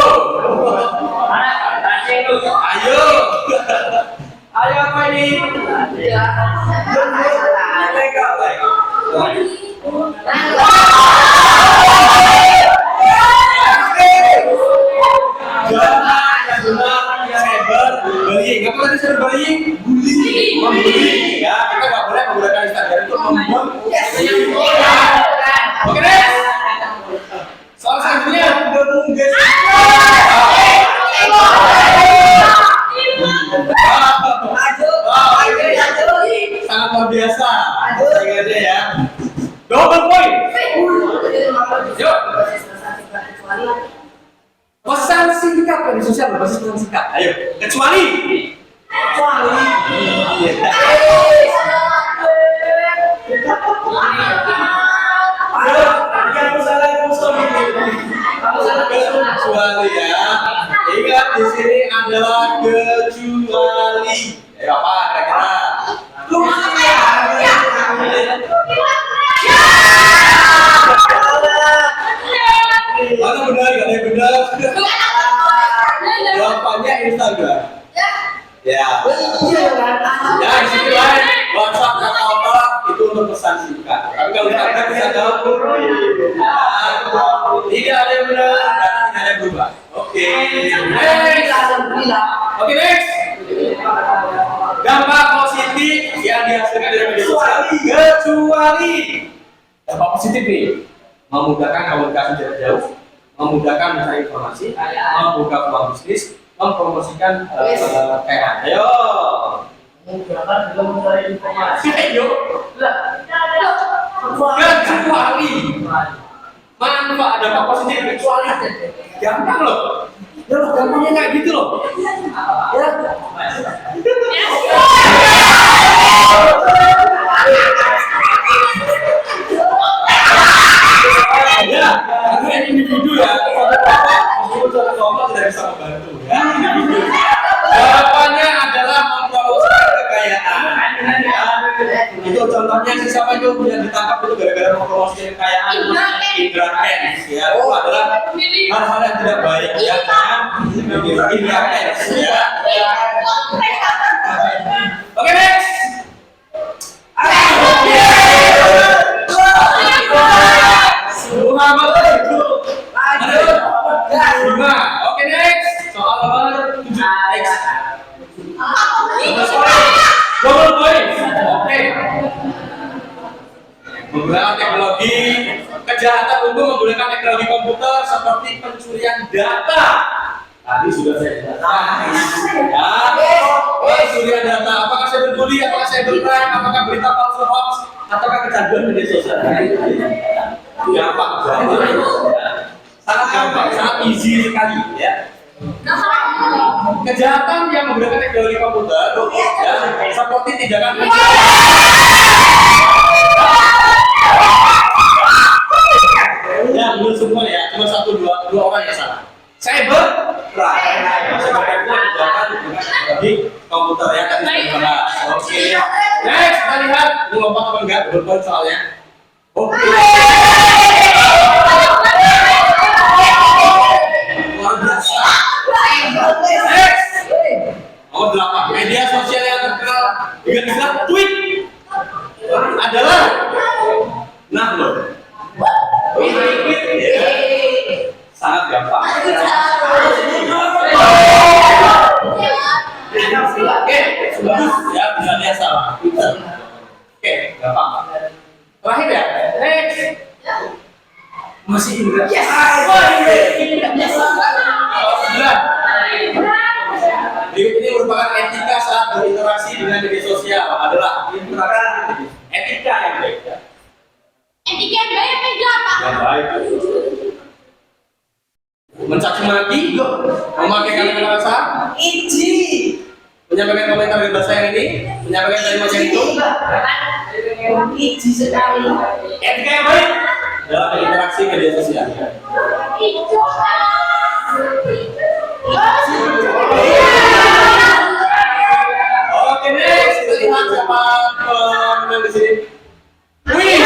ayo apa ini? Cyberbullying. Apa tadi cyberbullying? Membuli. Ya, kita nggak boleh menggunakan Instagram itu membuli. Oke, next. Soal selanjutnya. Sangat luar biasa. Aja ya. Double point. Yuk. Pesan singkat dari sosial berbasis pesan singkat. Ayo, kecuali. Kecuali ya. Ingat di sini adalah kecuali. Ayo apa kira-kira? Mana benar? Gak ada yang benar. Jawabannya Instagram. Ya. Ya, di sini lain. WhatsApp atau apa itu untuk pesan singkat. Tapi kalau Instagram bisa jawab. Tidak ada yang benar, tidak ada yang berubah. Oke. Oke, next. Dampak positif yang dihasilkan dari media sosial. Kecuali dampak positif nih, memudahkan komunikasi jarak jauh, memudahkan mencari informasi, membuka peluang bisnis, mempromosikan kekayaan. Ayo. Memudahkan dalam mencari informasi. Ayo. Kecuali manfaat dampak positif kecuali gampang loh. Ya loh, gampangnya kayak gitu loh. Ya. Ya, karena individu ya. Satu kelompok tidak bisa membantu ya. Individu. Jawabannya adalah mempromosikan kekayaan. Itu contohnya siapa itu yang ditangkap itu gara-gara mempromosikan kekayaan. Indra Kents ya. Itu adalah hal-hal yang tidak baik ya kan. Indra Kents ya. Oke, next. Muhammad itu. Aduh. Double points. Oke. Menggunakan teknologi kejahatan umum menggunakan teknologi komputer seperti pencurian data. Tadi sudah saya jelaskan. Ya, pencurian data. Apakah saya peduli? Apakah saya berperan? Apakah berita palsu hoax? Ataukah kecanduan media sosial? Gampang. Sangat gampang, sangat easy sekali. Ya. Kejahatan yang menggunakan teknologi komputer, ya, seperti tindakan ya, belum semua ya, cuma dua orang yang salah. Cyber crime, kejahatan menggunakan teknologi komputer ya tadi sudah bahas. Oke, next kita lihat ini lompat apa enggak, berpoin soalnya. Oke. Luar biasa. Next. Nomor 8. Media sosial yang terkenal dengan istilah tweet adalah loh. Sangat gampang. Oke, bagus ya, bisa lihat salah. Oke, gampang. Terakhir ya, next. Masih Indra. Yes. Berikut ini merupakan etika saat berinteraksi dengan media sosial adalah interaksi etika yang baik. Etika yang baik apa apa? Yang baik. Mencaci maki, memakai kata-kata kasar, Iji. menyampaikan komentar dengan bahasa yang ini, menyampaikan kalimat yang itu. Iji sekali. Etika yang baik dalam berinteraksi media sosial. Oke, next kita lihat siapa pemenang di sini. Wih.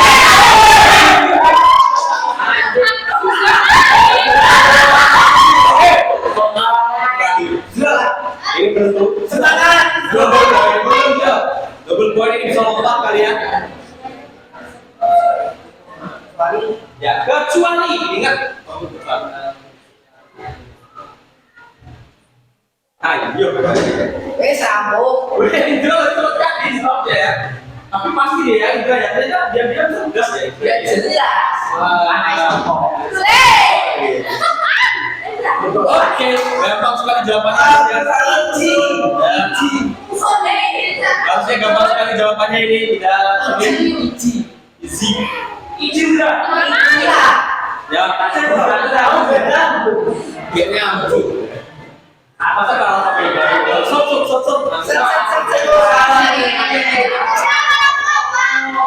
Ini penentu. Semangat. Double point ini bisa lompat kalian. Ya, kecuali ingat. Ayo. Sambung. Itu kan di stop ya. Tapi pasti dia ya, Indra ya. Dia cerdas ya. Ya jelas. Oke, gampang sekali jawabannya. Harusnya gampang sekali jawabannya ini, tidak easy. Easy udah. Ya, kayaknya ampuh. Masa kalau sampai baru sob.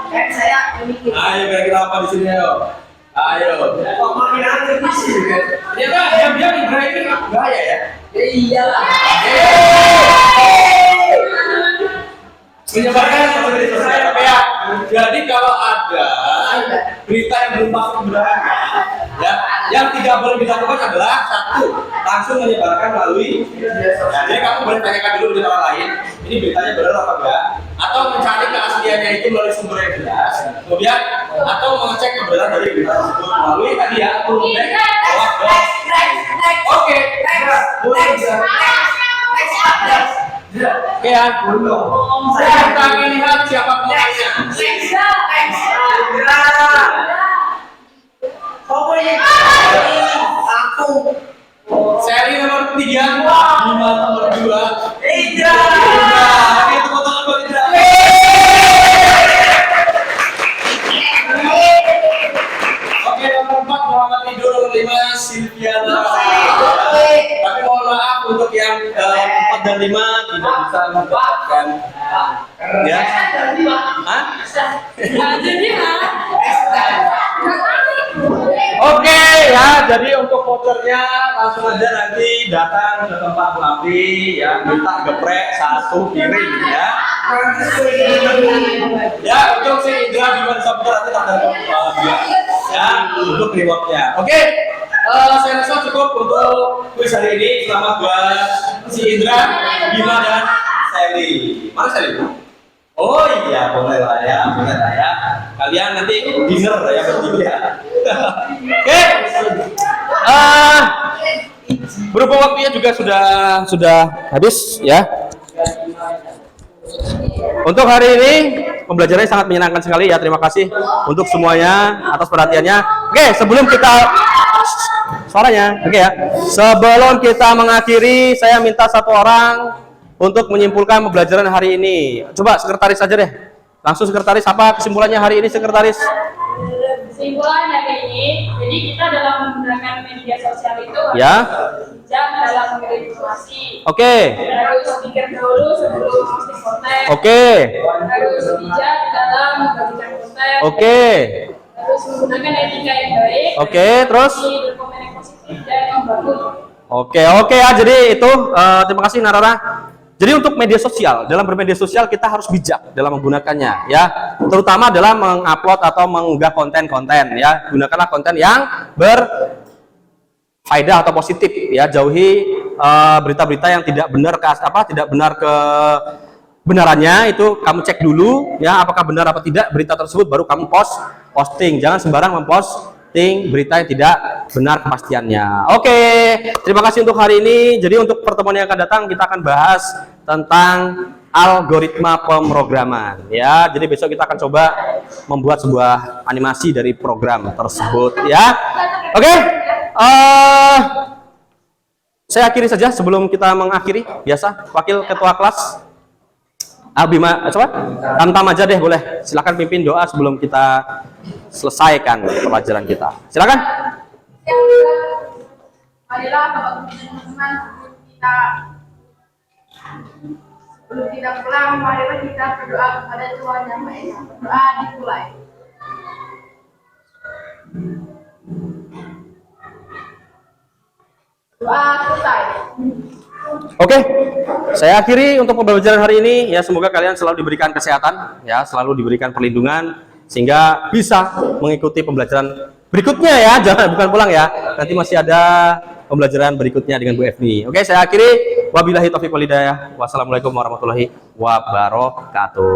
Saya memikir. Ayo kira-kira apa di sini ayo. Ayo. Kok makin aja di sini kan? Ya kan, diam-diam Indra ini bahaya ya. Iyalah. Menyebarkan media sosial ya. Jadi kalau ada berita yang belum pasti kebenarannya, ya, yang tidak boleh dilakukan adalah satu, langsung menyebarkan melalui. Ya, jadi kamu boleh tanyakan dulu dengan orang lain, ini beritanya benar apa enggak, atau mencari keasliannya itu melalui sumber yang jelas, kemudian atau mengecek kebenaran dari berita tersebut melalui tadi ya, Oke, Oke ya, kita akan lihat siapa pemenangnya. Seri nomor 3, 5 nomor 2. Indra. Oke, tepuk tangan buat Indra. Oke, nomor 4 Muhammad Ridho, nomor 5 Silviana. Tapi mohon maaf untuk yang 4 dan 5 tidak bisa mendapatkan. Ya. Hah? Oke ya, jadi untuk vouchernya langsung aja nanti datang ke tempat Bu Api ya, minta geprek 1 piring ya. Ya, untuk si Indra juga bisa nanti tanda dia ya untuk rewardnya. Oke, saya rasa cukup untuk kuis hari ini. Selamat buat si Indra, Bima dan Sally. Mana Sally? Oh iya, boleh lah ya. Kalian nanti dinner ya bertiga. Oke. Berhubung waktunya juga sudah habis ya. Untuk hari ini pembelajarannya sangat menyenangkan sekali ya. Terima kasih untuk semuanya atas perhatiannya. Oke, sebelum kita suaranya, oke ya. Sebelum kita mengakhiri, saya minta satu orang untuk menyimpulkan pembelajaran hari ini. Coba sekretaris saja deh. Langsung sekretaris, apa kesimpulannya hari ini sekretaris? Kesimpulan hari ini, jadi kita dalam menggunakan media sosial itu Ya. bijak dalam mengirim informasi. Oke. Harus pikir dahulu sebelum posting konten. Oke. Harus bijak dalam membagikan konten. Oke. Harus menggunakan etika yang baik. Oke, terus? Berkomen yang positif dan membangun. Oke ya. Jadi itu terima kasih Narara. Jadi untuk media sosial, dalam bermedia sosial kita harus bijak dalam menggunakannya ya. Terutama dalam mengupload atau mengunggah konten-konten ya. Gunakanlah konten yang berfaedah atau positif ya. Jauhi berita-berita yang tidak benar kebenarannya, itu kamu cek dulu ya apakah benar apa tidak berita tersebut, baru kamu posting. Jangan sembarang memposting berita yang tidak benar kepastiannya. Oke, terima kasih untuk hari ini. Jadi untuk pertemuan yang akan datang kita akan bahas tentang algoritma pemrograman ya. Jadi besok kita akan coba membuat sebuah animasi dari program tersebut ya. Oke, saya akhiri saja sebelum kita mengakhiri. Biasa wakil ketua kelas Abima, coba tantam aja deh, boleh. Silakan pimpin doa sebelum kita selesaikan pelajaran kita. Silakan. Marilah Bapak Ibu teman-teman, sebelum kita pulang, marilah kita berdoa kepada Tuhan Yang Maha Esa. Doa dimulai. Doa selesai. Oke, saya akhiri untuk pembelajaran hari ini ya. Semoga kalian selalu diberikan kesehatan ya, selalu diberikan perlindungan sehingga bisa mengikuti pembelajaran berikutnya ya. Jangan bukan pulang ya, nanti masih ada pembelajaran berikutnya dengan Bu Efni. Oke, saya akhiri. Wabillahi taufiq wal hidayah. Wassalamualaikum warahmatullahi wabarakatuh.